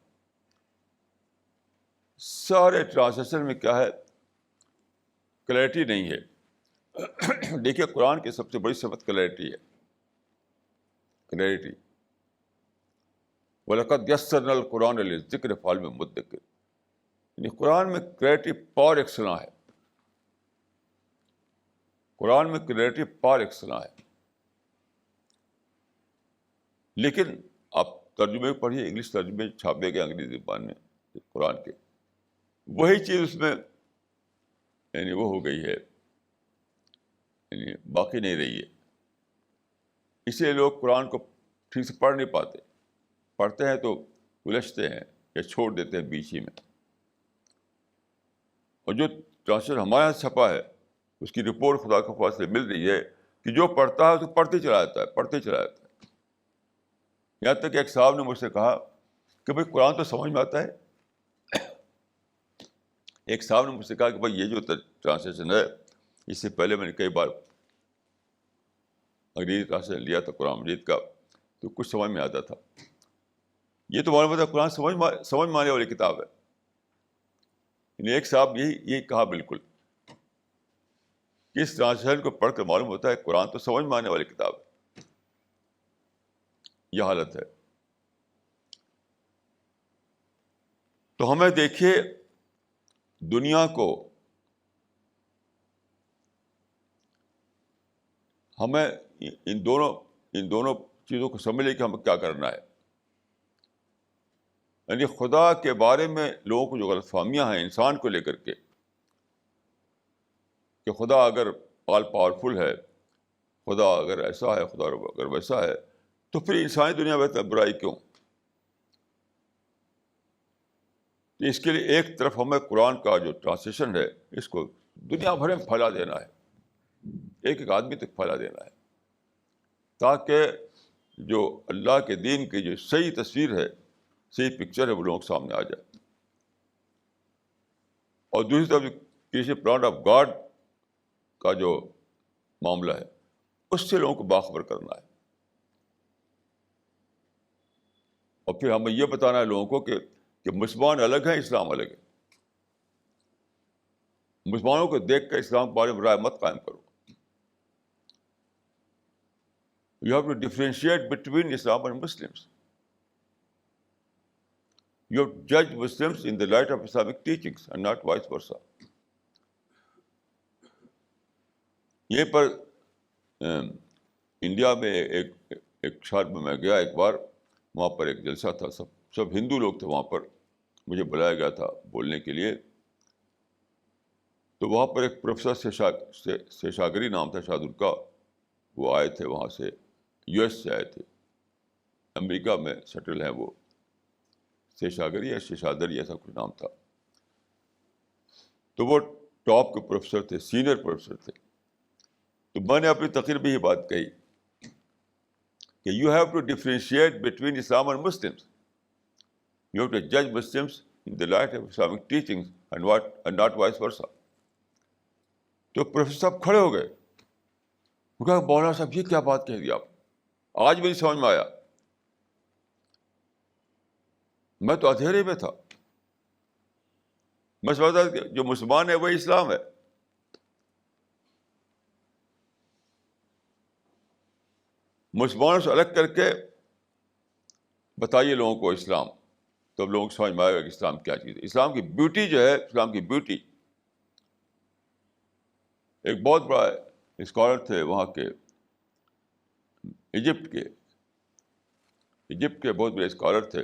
سارے ٹرانسلیشن میں کیا ہے؟ کلیئرٹی نہیں ہے. دیکھیے قرآن کی سب سے بڑی صفت کلیئرٹی ہے. کلیئرٹی. وَلَقَدْ يَسَّرْنَا الْقُرْآنَ لِلذِّكْرِ فَهَلْ مِن مُدَّكِرٍ. یعنی قرآن میں کلیئرٹی پار ایکسلنس ہے. قرآن میں کلیئرٹی پار ایکسلنس ہے. لیکن آپ ترجمے پڑھیے، انگلش ترجمے چھاپے گئے انگریزی زبان میں قرآن کے، وہی چیز اس میں یعنی وہ ہو گئی ہے، یعنی باقی نہیں رہی ہے. اس لیے لوگ قرآن کو ٹھیک سے پڑھ نہیں پاتے، پڑھتے ہیں تو الجھتے ہیں یا چھوڑ دیتے ہیں بیچ ہی میں. اور جو ٹرانسلیشن ہمارے یہاں چھپا ہے اس کی رپورٹ خدا کے پاس سے مل رہی ہے کہ جو پڑھتا ہے تو پڑھتے چلا جاتا ہے، پڑھتے چلا جاتا ہے. یہاں تک کہ ایک صاحب نے مجھ سے کہا کہ بھائی قرآن تو سمجھ میں آتا ہے. ایک صاحب نے مجھ سے کہا کہ بھائی یہ جو ٹرانسلیشن ہے، اس سے پہلے میں نے کئی بار انگریزی ٹرانسلیشن لیا تھا قرآن مجید کا، تو کچھ سمجھ میں آتا تھا. یہ تو معلوم ہوتا ہے قرآن سمجھ میں آنے والی کتاب ہے. یعنی ایک صاحب یہی کہا بالکل کہ اس ٹرانسلیشن کو پڑھ کر معلوم ہوتا ہے قرآن تو سمجھ میں آنے والی کتاب ہے. یہ حالت ہے. تو ہمیں دیکھیے دنیا کو، ہمیں ان دونوں چیزوں کو سمجھ لیں کہ ہمیں کیا کرنا ہے. یعنی خدا کے بارے میں لوگوں کو جو غلط فہمیاں ہیں انسان کو لے کر کے کہ خدا اگر آل پاورفل ہے، خدا اگر ایسا ہے، خدا اگر ویسا ہے، تو پھر انسانی دنیا میں برائی کیوں؟ اس کے لیے ایک طرف ہمیں قرآن کا جو ٹرانسلیشن ہے اس کو دنیا بھر میں پھیلا دینا ہے، ایک آدمی تک پھیلا دینا ہے، تاکہ جو اللہ کے دین کی جو صحیح تصویر ہے، صحیح پکچر ہے، وہ لوگوں کے سامنے آ جائے. اور دوسری طرف کسی پلان آف گاڈ کا جو معاملہ ہے اس سے لوگوں کو باخبر کرنا ہے. اور پھر ہمیں یہ بتانا ہے لوگوں کو کہ مسلمان الگ ہیں، اسلام الگ ہے. مسلمانوں کو دیکھ کر اسلام کے بارے میں رائے مت قائم کرو. You have to differentiate between Islam and Muslims. You have to judge Muslims in the light of Islamic teachings and not vice versa. یہیں پر انڈیا میں ایک شہر میں گیا ایک بار، وہاں پر ایک جلسہ تھا، سب ہندو لوگ تھے وہاں پر، مجھے بلایا گیا تھا بولنے کے لیے. تو وہاں پر ایک پروفیسر سیشاگری نام تھا شاید ان کا، وہ آئے تھے وہاں سے، یو ایس سے آئے تھے، امریکہ میں سیٹل ہیں وہ، سیشاگری یا شیشادری ایسا کچھ نام تھا. تو وہ ٹاپ کے پروفیسر تھے، سینئر پروفیسر تھے. تو میں نے اپنی تقریر میں یہ بات کہی کہ you have to differentiate between Islam and Muslims. You have to جج Muslims in the light of Islamic teachings and not vice versa. تو پروفیسر صاحب کھڑے ہو گئے، وہ کہا مولانا صاحب یہ کیا بات کہہ دی آپ، آج میری سمجھ میں آیا. میں تو اندھیرے میں تھا، میں سمجھتا تھا کہ جو مسلمان ہے وہی اسلام ہے. مسلمانوں سے الگ کر کے بتائیے لوگوں کو اسلام، تو اب لوگوں کو سمجھ میں آئے گا کہ اسلام کیا چیز ہے. اسلام کی بیوٹی جو ہے، اسلام کی بیوٹی. ایک بہت بڑا اسکالر تھے وہاں کے، ایجپٹ کے بہت بڑے اسکالر تھے.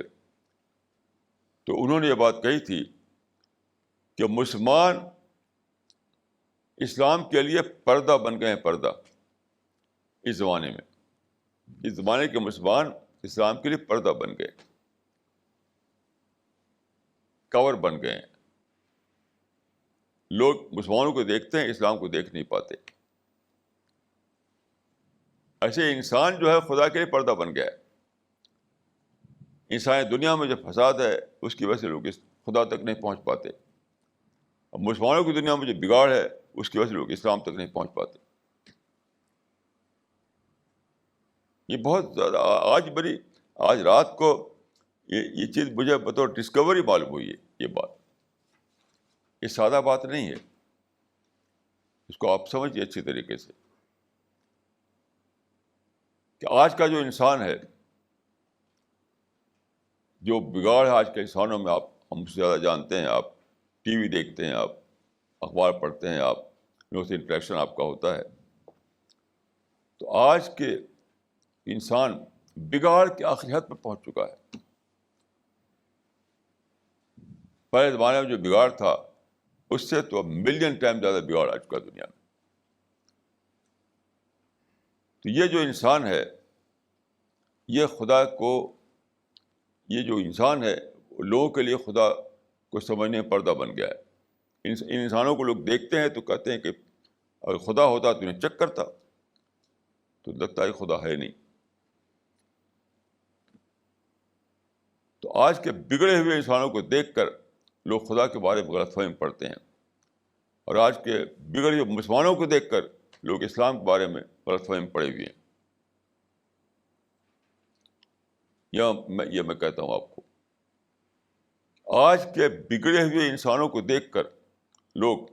تو انہوں نے یہ بات کہی تھی کہ مسلمان اسلام کے لیے پردہ بن گئے ہیں، پردہ. اس زمانے میں، اس زمانے کے مسلمان اسلام کے لیے پردہ بن گئے، کور بن گئے ہیں. لوگ مسلمانوں کو دیکھتے ہیں، اسلام کو دیکھ نہیں پاتے. ایسے انسان جو ہے خدا کے لیے پردہ بن گیا ہے. انسانی دنیا میں جو فساد ہے اس کی وجہ سے لوگ خدا تک نہیں پہنچ پاتے. اب مسلمانوں کی دنیا میں جو بگاڑ ہے اس کی وجہ سے لوگ اسلام تک نہیں پہنچ پاتے. یہ بہت زیادہ آج رات کو یہ چیز مجھے بطور ڈسکوری معلوم ہوئی ہے. یہ بات، یہ سادہ بات نہیں ہے، اس کو آپ سمجھیے اچھی طریقے سے کہ آج کا جو انسان ہے، جو بگاڑ ہے آج کے انسانوں میں، آپ ہم سے زیادہ جانتے ہیں. آپ ٹی وی دیکھتے ہیں، آپ اخبار پڑھتے ہیں، آپ لوگوں سے انٹریکشن آپ کا ہوتا ہے. تو آج کے انسان بگاڑ کے آخری حد پہ پہنچ چکا ہے. پہلے زمانے میں جو بگاڑ تھا اس سے تو اب ملین ٹائم زیادہ بگاڑ آ چکا دنیا میں. تو یہ جو انسان ہے، یہ خدا کو، یہ جو انسان ہے لوگوں کے لیے خدا کو سمجھنے میں پردہ بن گیا ہے. ان انسانوں کو لوگ دیکھتے ہیں تو کہتے ہیں کہ اگر خدا ہوتا تو انہیں چیک کرتا، تو لگتا ہے خدا ہے نہیں. تو آج کے بگڑے ہوئے انسانوں کو دیکھ کر لوگ خدا کے بارے میں غلط فہمی پڑھتے ہیں، اور آج کے بگڑے ہوئے مسلمانوں کو دیکھ کر لوگ اسلام کے بارے میں غلط فہمی پڑے ہوئے ہیں. یہ میں کہتا ہوں آپ کو، آج کے بگڑے ہوئے انسانوں کو دیکھ کر لوگ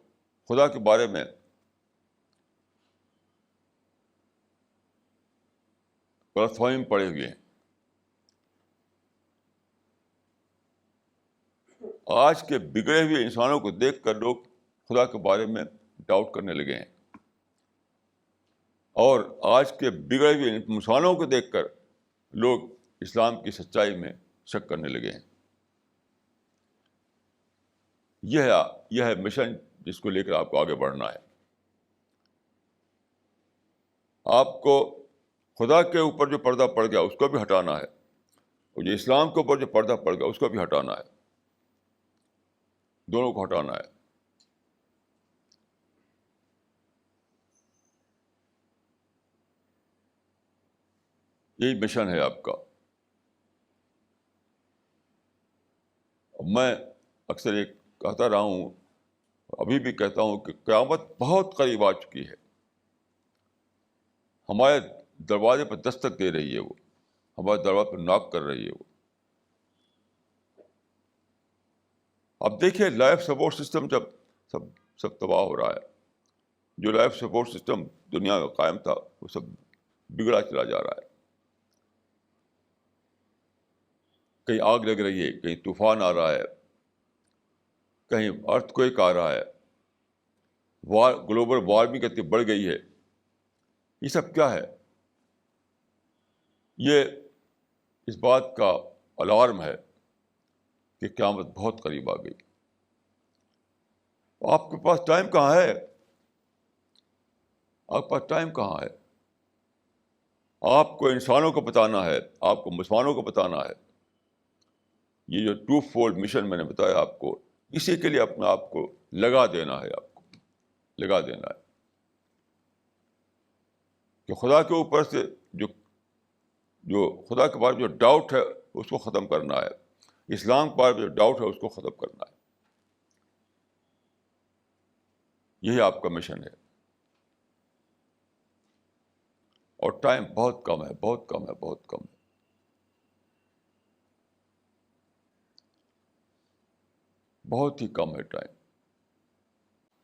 خدا کے بارے میں غلط فہمی میں پڑے ہوئے ہیں. آج کے بگڑے ہوئے انسانوں کو دیکھ کر لوگ خدا کے بارے میں ڈاؤٹ کرنے لگے ہیں، اور آج کے بگڑے ہوئے انسانوں کو دیکھ کر لوگ اسلام کی سچائی میں شک کرنے لگے ہیں. یہ ہے مشن جس کو لے کر آپ کو آگے بڑھنا ہے. آپ کو خدا کے اوپر جو پردہ پڑ گیا اس کو بھی ہٹانا ہے، اور جو اسلام کے اوپر جو پردہ پڑ گیا اس کو بھی ہٹانا ہے. دونوں کو ہٹانا ہے. یہی مشن ہے آپ کا. میں اکثر یہ کہتا رہا ہوں، ابھی بھی کہتا ہوں کہ قیامت بہت قریب آ چکی ہے. ہمارے دروازے پر دستک دے رہی ہے، وہ ہمارے دروازے پر ناک کر رہی ہے. وہ اب دیکھیے لائف سپورٹ سسٹم جب سب تباہ ہو رہا ہے. جو لائف سپورٹ سسٹم دنیا میں قائم تھا وہ سب بگڑا چلا جا رہا ہے. کہیں آگ لگ رہی ہے, کہیں طوفان آ رہا ہے, کہیں ارتھ کوئک آ رہا ہے, گلوبل وارمنگ اتنی بڑھ گئی ہے. یہ سب کیا ہے؟ یہ اس بات کا الارم ہے کہ قیامت بہت قریب آ گئی. آپ کے پاس ٹائم کہاں ہے؟ آپ کے پاس ٹائم کہاں ہے؟ آپ کو انسانوں کو بتانا ہے, آپ کو مسلمانوں کو بتانا ہے. یہ جو 2 فولڈ مشن میں نے بتایا آپ کو, اسی کے لیے اپنا آپ کو لگا دینا ہے, آپ کو لگا دینا ہے کہ خدا کے اوپر سے جو خدا کے بارے میں جو ڈاؤٹ ہے اس کو ختم کرنا ہے, اسلام کے بارے میں جو ڈاؤٹ ہے اس کو ختم کرنا ہے. یہی آپ کا مشن ہے. اور ٹائم بہت کم ہے, بہت کم ہے, بہت کم ہے. بہت ہی کم ہے ٹائم.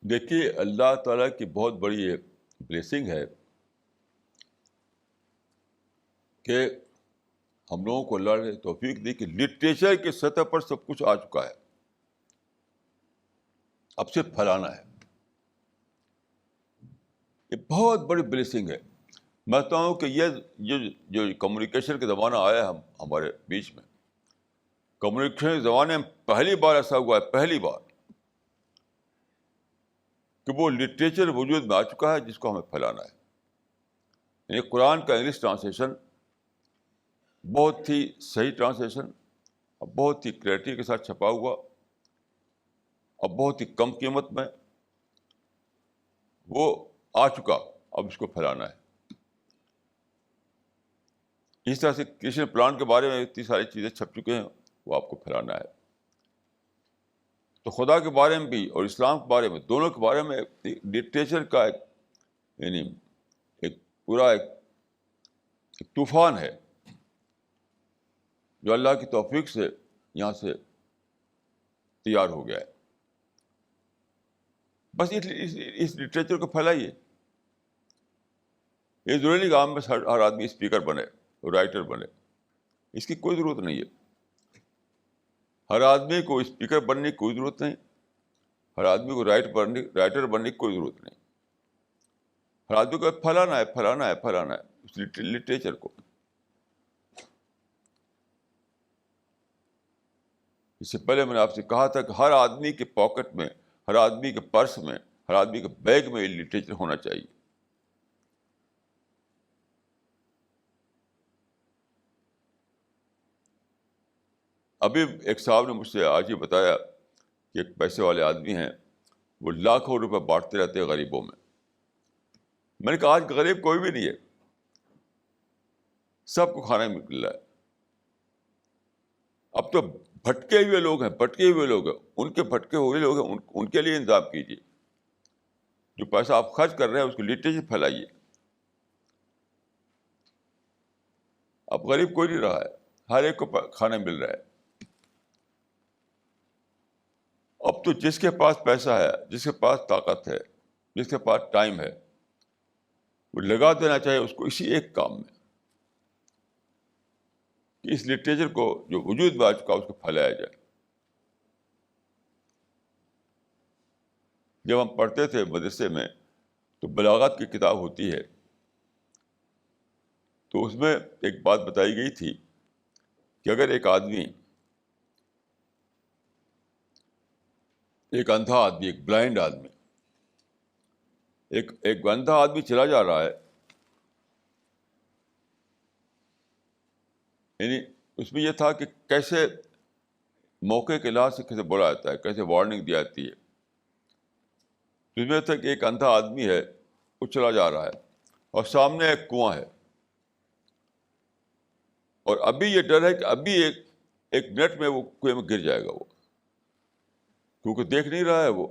دیکھیے, اللہ تعالیٰ کی بہت بڑی بلیسنگ ہے کہ ہم لوگوں کو اللہ نے توفیق دی کہ لٹریچر کی سطح پر سب کچھ آ چکا ہے. اب صرف پھیلانا ہے. یہ بہت بڑی بلیسنگ ہے. میں کہتا ہوں کہ یہ جو کمیونیکیشن کا زمانہ آیا ہے ہمارے بیچ میں, کمیونیکیشن کے زمانے میں پہلی بار ایسا ہوا ہے, پہلی بار کہ وہ لٹریچر وجود میں آ چکا ہے جس کو ہمیں پھیلانا ہے. یعنی قرآن کا انگلش ٹرانسلیشن بہت ہی صحیح ٹرانسلیشن, اور بہت ہی کلیئرٹی کے ساتھ چھپا ہوا, اور بہت ہی کم قیمت میں وہ آ چکا. اب اس کو پھیلانا ہے. اس طرح سے کرشن پلان کے بارے میں اتنی ساری چیزیں چھپ چکے ہیں, وہ آپ کو پھیلانا ہے. تو خدا کے بارے میں بھی اور اسلام کے بارے میں, دونوں کے بارے میں لٹریچر کا یعنی ایک پورا ایک طوفان ہے جو اللہ کی توفیق سے یہاں سے تیار ہو گیا ہے. بس اس لٹریچر کو پھیلائیے. یہ ضروری نہیں کہ عام میں ہر آدمی اسپیکر بنے, رائٹر بنے, اس کی کوئی ضرورت نہیں ہے. ہر آدمی کو اسپیکر بننے کی کوئی ضرورت نہیں, ہر آدمی کو رائٹر بننے کی کوئی ضرورت نہیں. ہر آدمی کو پھیلانا ہے, پھیلانا ہے, پھیلانا ہے اس لٹریچر کو. اس سے پہلے میں نے آپ سے کہا تھا کہ ہر آدمی کے پاکٹ میں, ہر آدمی کے پرس میں, ہر آدمی کے بیگ میں لٹریچر ہونا چاہیے. ابھی ایک صاحب نے مجھ سے آج ہی بتایا کہ ایک پیسے والے آدمی ہیں, وہ لاکھوں روپے بانٹتے رہتے ہیں غریبوں میں. میں نے کہا آج غریب کوئی بھی نہیں ہے, سب کو کھانا مل رہا ہے. اب تو بھٹکے ہوئے لوگ ہیں, بھٹکے ہوئے لوگ ہیں, ان کے بھٹکے ہوئے لوگ ہیں, ان کے لیے انتظام کیجیے. جو پیسہ آپ خرچ کر رہے ہیں اس کو لٹریچر پھیلائیے. اب غریب کوئی نہیں رہا ہے, ہر ایک کو کھانا مل رہا ہے. اب تو جس کے پاس پیسہ ہے, جس کے پاس طاقت ہے, جس کے پاس ٹائم ہے, وہ لگا دینا چاہیے اس کو اسی ایک کام میں کہ اس لٹریچر کو جو وجود میں آ چکا اس کو پھیلایا جائے. جب ہم پڑھتے تھے مدرسے میں تو بلاغت کی کتاب ہوتی ہے, تو اس میں ایک بات بتائی گئی تھی کہ اگر ایک آدمی, ایک اندھا آدمی, ایک بلائنڈ آدمی, ایک اندھا آدمی چلا جا رہا ہے, یعنی اس میں یہ تھا کہ کیسے موقع کے لحاظ سے کیسے بولا جاتا ہے, کیسے وارننگ دی جاتی ہے. اس میں تھا کہ ایک اندھا آدمی ہے, وہ چلا جا رہا ہے اور سامنے ایک کنواں ہے, اور ابھی یہ ڈر ہے کہ ابھی ایک منٹ میں وہ کنویں میں گر جائے گا, وہ کیونکہ دیکھ نہیں رہا ہے, وہ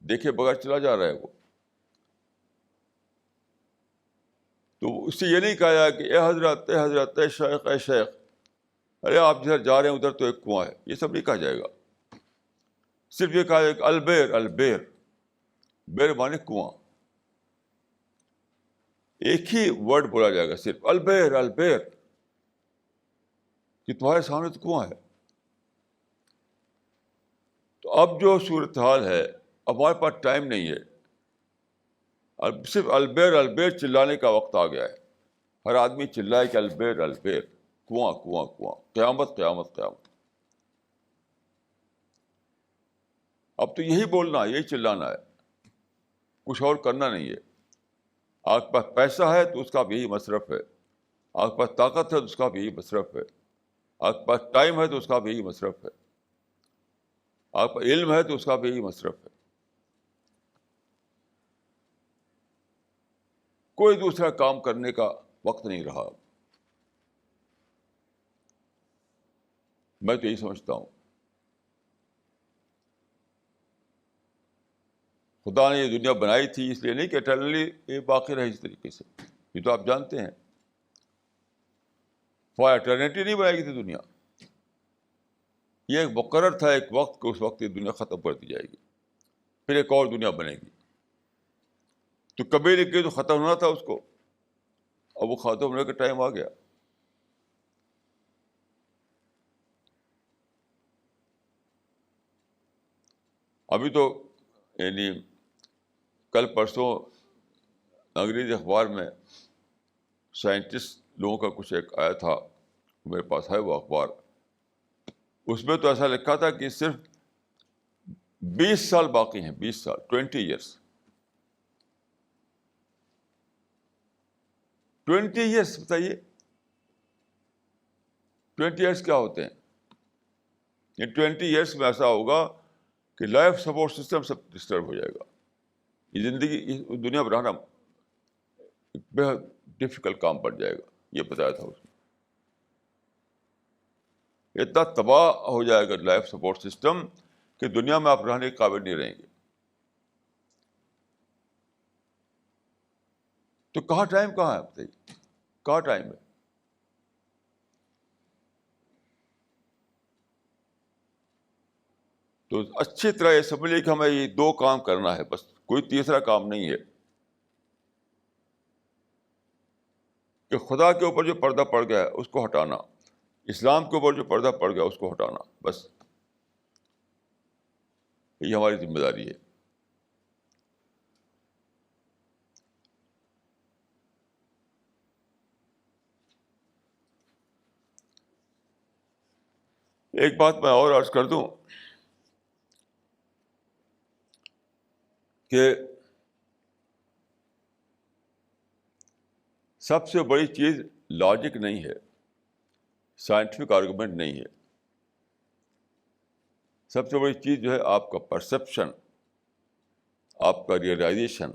دیکھے بغیر چلا جا رہا ہے وہ. تو اس سے یہ نہیں کہا جائے کہ اے حضرت, اے حضرت, اے شیخ, اے شیخ, ارے آپ جدھر جا رہے ہیں ادھر تو ایک کنواں ہے, یہ سب نہیں کہا جائے گا. صرف یہ کہا جائے کہ البیر, البیر, بیر مانے کنواں. ایک ہی ورڈ بولا جائے گا صرف، البیر البیر، کہ تمہارے سامنے تو کنواں ہے. تو اب جو صورتحال ہے، اب ہمارے پاس ٹائم نہیں ہے، اب صرف البیر البیر چلانے کا وقت آ گیا ہے. ہر آدمی چلائے کہ البیر البیر، کنواں کنواں کنواں، قیامت قیامت قیامت. اب تو یہی بولنا ہے، یہی چلانا ہے، کچھ اور کرنا نہیں ہے. آپ کے پاس پیسہ ہے تو اس کا بھی یہی مصرف ہے، آپ کے پاس طاقت ہے تو اس کا بھی یہی مصرف ہے، آپ کے پاس ٹائم ہے تو اس کا بھی یہی مصرف ہے، آپ کا علم ہے تو اس کا بھی یہی مصرف ہے. کوئی دوسرا کام کرنے کا وقت نہیں رہا. میں تو یہی سمجھتا ہوں. خدا نے یہ دنیا بنائی تھی اس لیے نہیں کہ اٹرنلی یہ باقی رہے اس طریقے سے، یہ تو آپ جانتے ہیں. فار ایٹرنیٹی نہیں بنائی گئی تھی دنیا، یہ ایک مقرر تھا ایک وقت کہ اس وقت یہ دنیا ختم کر دی جائے گی، پھر ایک اور دنیا بنے گی. تو کبھی نہیں کہ تو ختم ہونا تھا اس کو، اب وہ ختم ہونے کا ٹائم آ گیا. ابھی تو یعنی کل پرسوں انگریزی اخبار میں سائنٹسٹ لوگوں کا کچھ ایک آیا تھا، میرے پاس ہے وہ اخبار. اس میں تو ایسا لکھا تھا کہ صرف 20 سال باقی ہیں، 20 سال، 20 ایئرس. 20 ایئرس، بتائیے 20 ایئرس کیا ہوتے ہیں؟ یہ 20 ایئرس میں ایسا ہوگا کہ لائف سپورٹ سسٹم سب ڈسٹرب ہو جائے گا. یہ زندگی اس دنیا میں رہنا بہت ڈفیکلٹ کام پڑ جائے گا، یہ بتایا تھا اس نے. اتنا تباہ ہو جائے گا لائف سپورٹ سسٹم کہ دنیا میں آپ رہنے کے قابل نہیں رہیں گے. تو کہاں ٹائم کہاں ہے بتائیے، کہاں ٹائم ہے؟ تو اچھی طرح یہ سمجھ لیے کہ ہمیں یہ 2 کام کرنا ہے، بس کوئی تیسرا کام نہیں ہے. کہ خدا کے اوپر جو پردہ پڑ گیا ہے اس کو ہٹانا، اسلام کے اوپر جو پردہ پڑ گیا اس کو ہٹانا، بس یہ ہماری ذمہ داری ہے. ایک بات میں اور عرض کر دوں کہ سب سے بڑی چیز لاجک نہیں ہے، سائنٹیفک آرگومنٹ نہیں ہے. سب سے بڑی چیز جو ہے آپ کا پرسپشن، آپ کا ریئلائزیشن.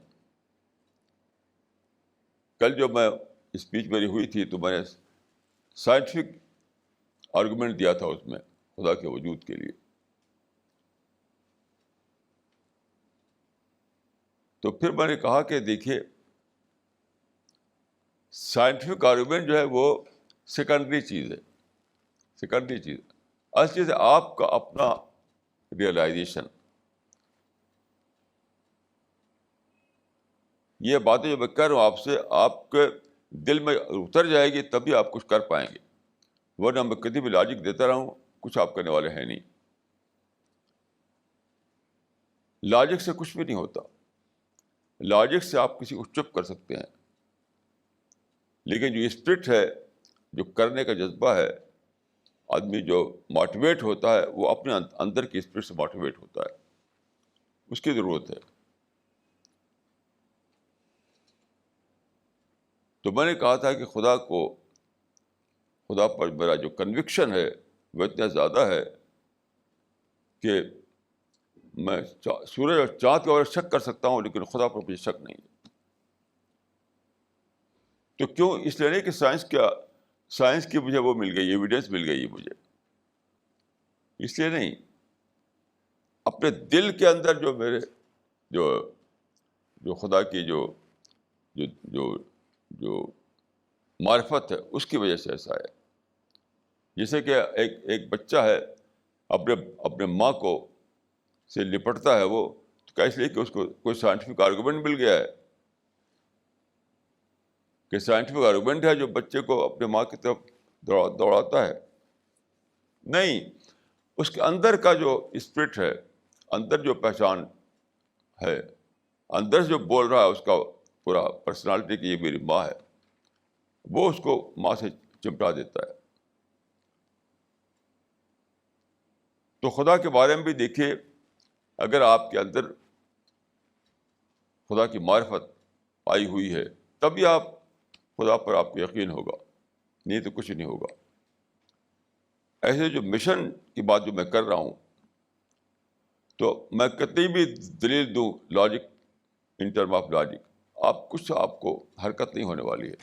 کل جو میں اسپیچ میری ہوئی تھی تو میں نے سائنٹیفک آرگومنٹ دیا تھا اس میں خدا کے وجود کے لیے. تو پھر میں نے کہا کہ دیکھیے سائنٹیفک آرگومنٹ جو ہے وہ سیکنڈری چیز ہے، سیکنڈری چیز. اصل چیز ہے آپ کا اپنا ریئلائزیشن. یہ باتیں جو میں کہہ رہا ہوں آپ سے، آپ کے دل میں اتر جائے گی تبھی آپ کچھ کر پائیں گے، ورنہ میں کتنی بھی لاجک دیتا رہوں کچھ آپ کرنے والے ہیں نہیں. لاجک سے کچھ بھی نہیں ہوتا. لاجک سے آپ کسی کو چپ کر سکتے ہیں، لیکن جو اسپرٹ ہے، جو کرنے کا جذبہ ہے، آدمی جو موٹیویٹ ہوتا ہے وہ اپنے اندر کی اسپرٹ سے موٹیویٹ ہوتا ہے، اس کی ضرورت ہے. تو میں نے کہا تھا کہ خدا پر میرا جو کنوکشن ہے وہ اتنا زیادہ ہے کہ میں سورج اور چاند کے بارے میں شک کر سکتا ہوں لیکن خدا پر مجھے شک نہیں ہے. تو کیوں؟ اس لیے نہیں کہ سائنس کی مجھے وہ مل گئی، ایویڈنس مل گئی مجھے، اس لیے نہیں. اپنے دل کے اندر جو میرے جو جو خدا کی جو جو جو جو معرفت ہے اس کی وجہ سے ایسا ہے. جیسے کہ ایک بچہ ہے اپنے ماں کو سے لپٹتا ہے، وہ کیا اس لیے کہ اس کو کوئی سائنٹیفک آرگومنٹ مل گیا ہے. کہ سائنٹیفک آرگومنٹ ہے جو بچے کو اپنے ماں کی طرف دوڑاتا ہے. نہیں، اس کے اندر کا جو اسپرٹ ہے، اندر جو پہچان ہے، اندر سے جو بول رہا ہے اس کا پورا پرسنالٹی کہ یہ میری ماں ہے، وہ اس کو ماں سے چمٹا دیتا ہے. تو خدا کے بارے میں بھی دیکھیے، اگر آپ کے اندر خدا کی معرفت آئی ہوئی ہے تبھی آپ خدا پر آپ کو یقین ہوگا، نہیں تو کچھ نہیں ہوگا. ایسے جو مشن کی بات جو میں کر رہا ہوں، تو میں کتنی بھی دلیل دوں logic, in term of logic, آپ کو حرکت نہیں ہونے والی ہے.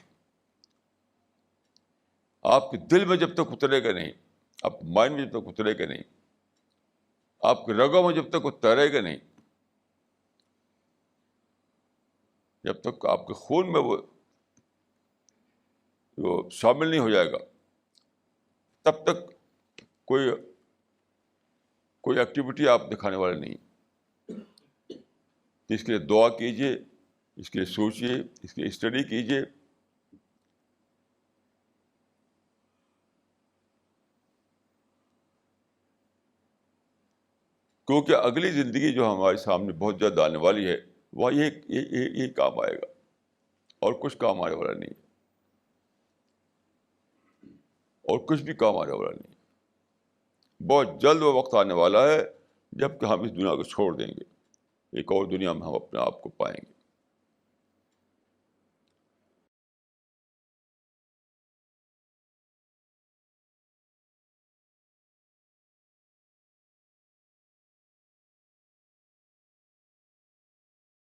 آپ کے دل میں جب تک اترے گا نہیں، آپ کے مائنڈ میں جب تک اترے گا نہیں، آپ کے رگوں میں جب تک وہ تیرے گا نہیں، جب تک آپ کے خون میں وہ شامل نہیں ہو جائے گا، تب تک کوئی ایکٹیویٹی آپ دکھانے والے نہیں. اس کے لیے دعا کیجیے، اس کے لیے سوچیے، اس کی اسٹڈی کیجیے. کیونکہ اگلی زندگی جو ہمارے سامنے بہت جلد آنے والی ہے، وہ یہ کام آئے گا، اور کچھ کام آنے والا نہیں، اور کچھ بھی کام آنے والا نہیں. بہت جلد وہ وقت آنے والا ہے جب کہ ہم اس دنیا کو چھوڑ دیں گے، ایک اور دنیا میں ہم اپنے آپ کو پائیں گے.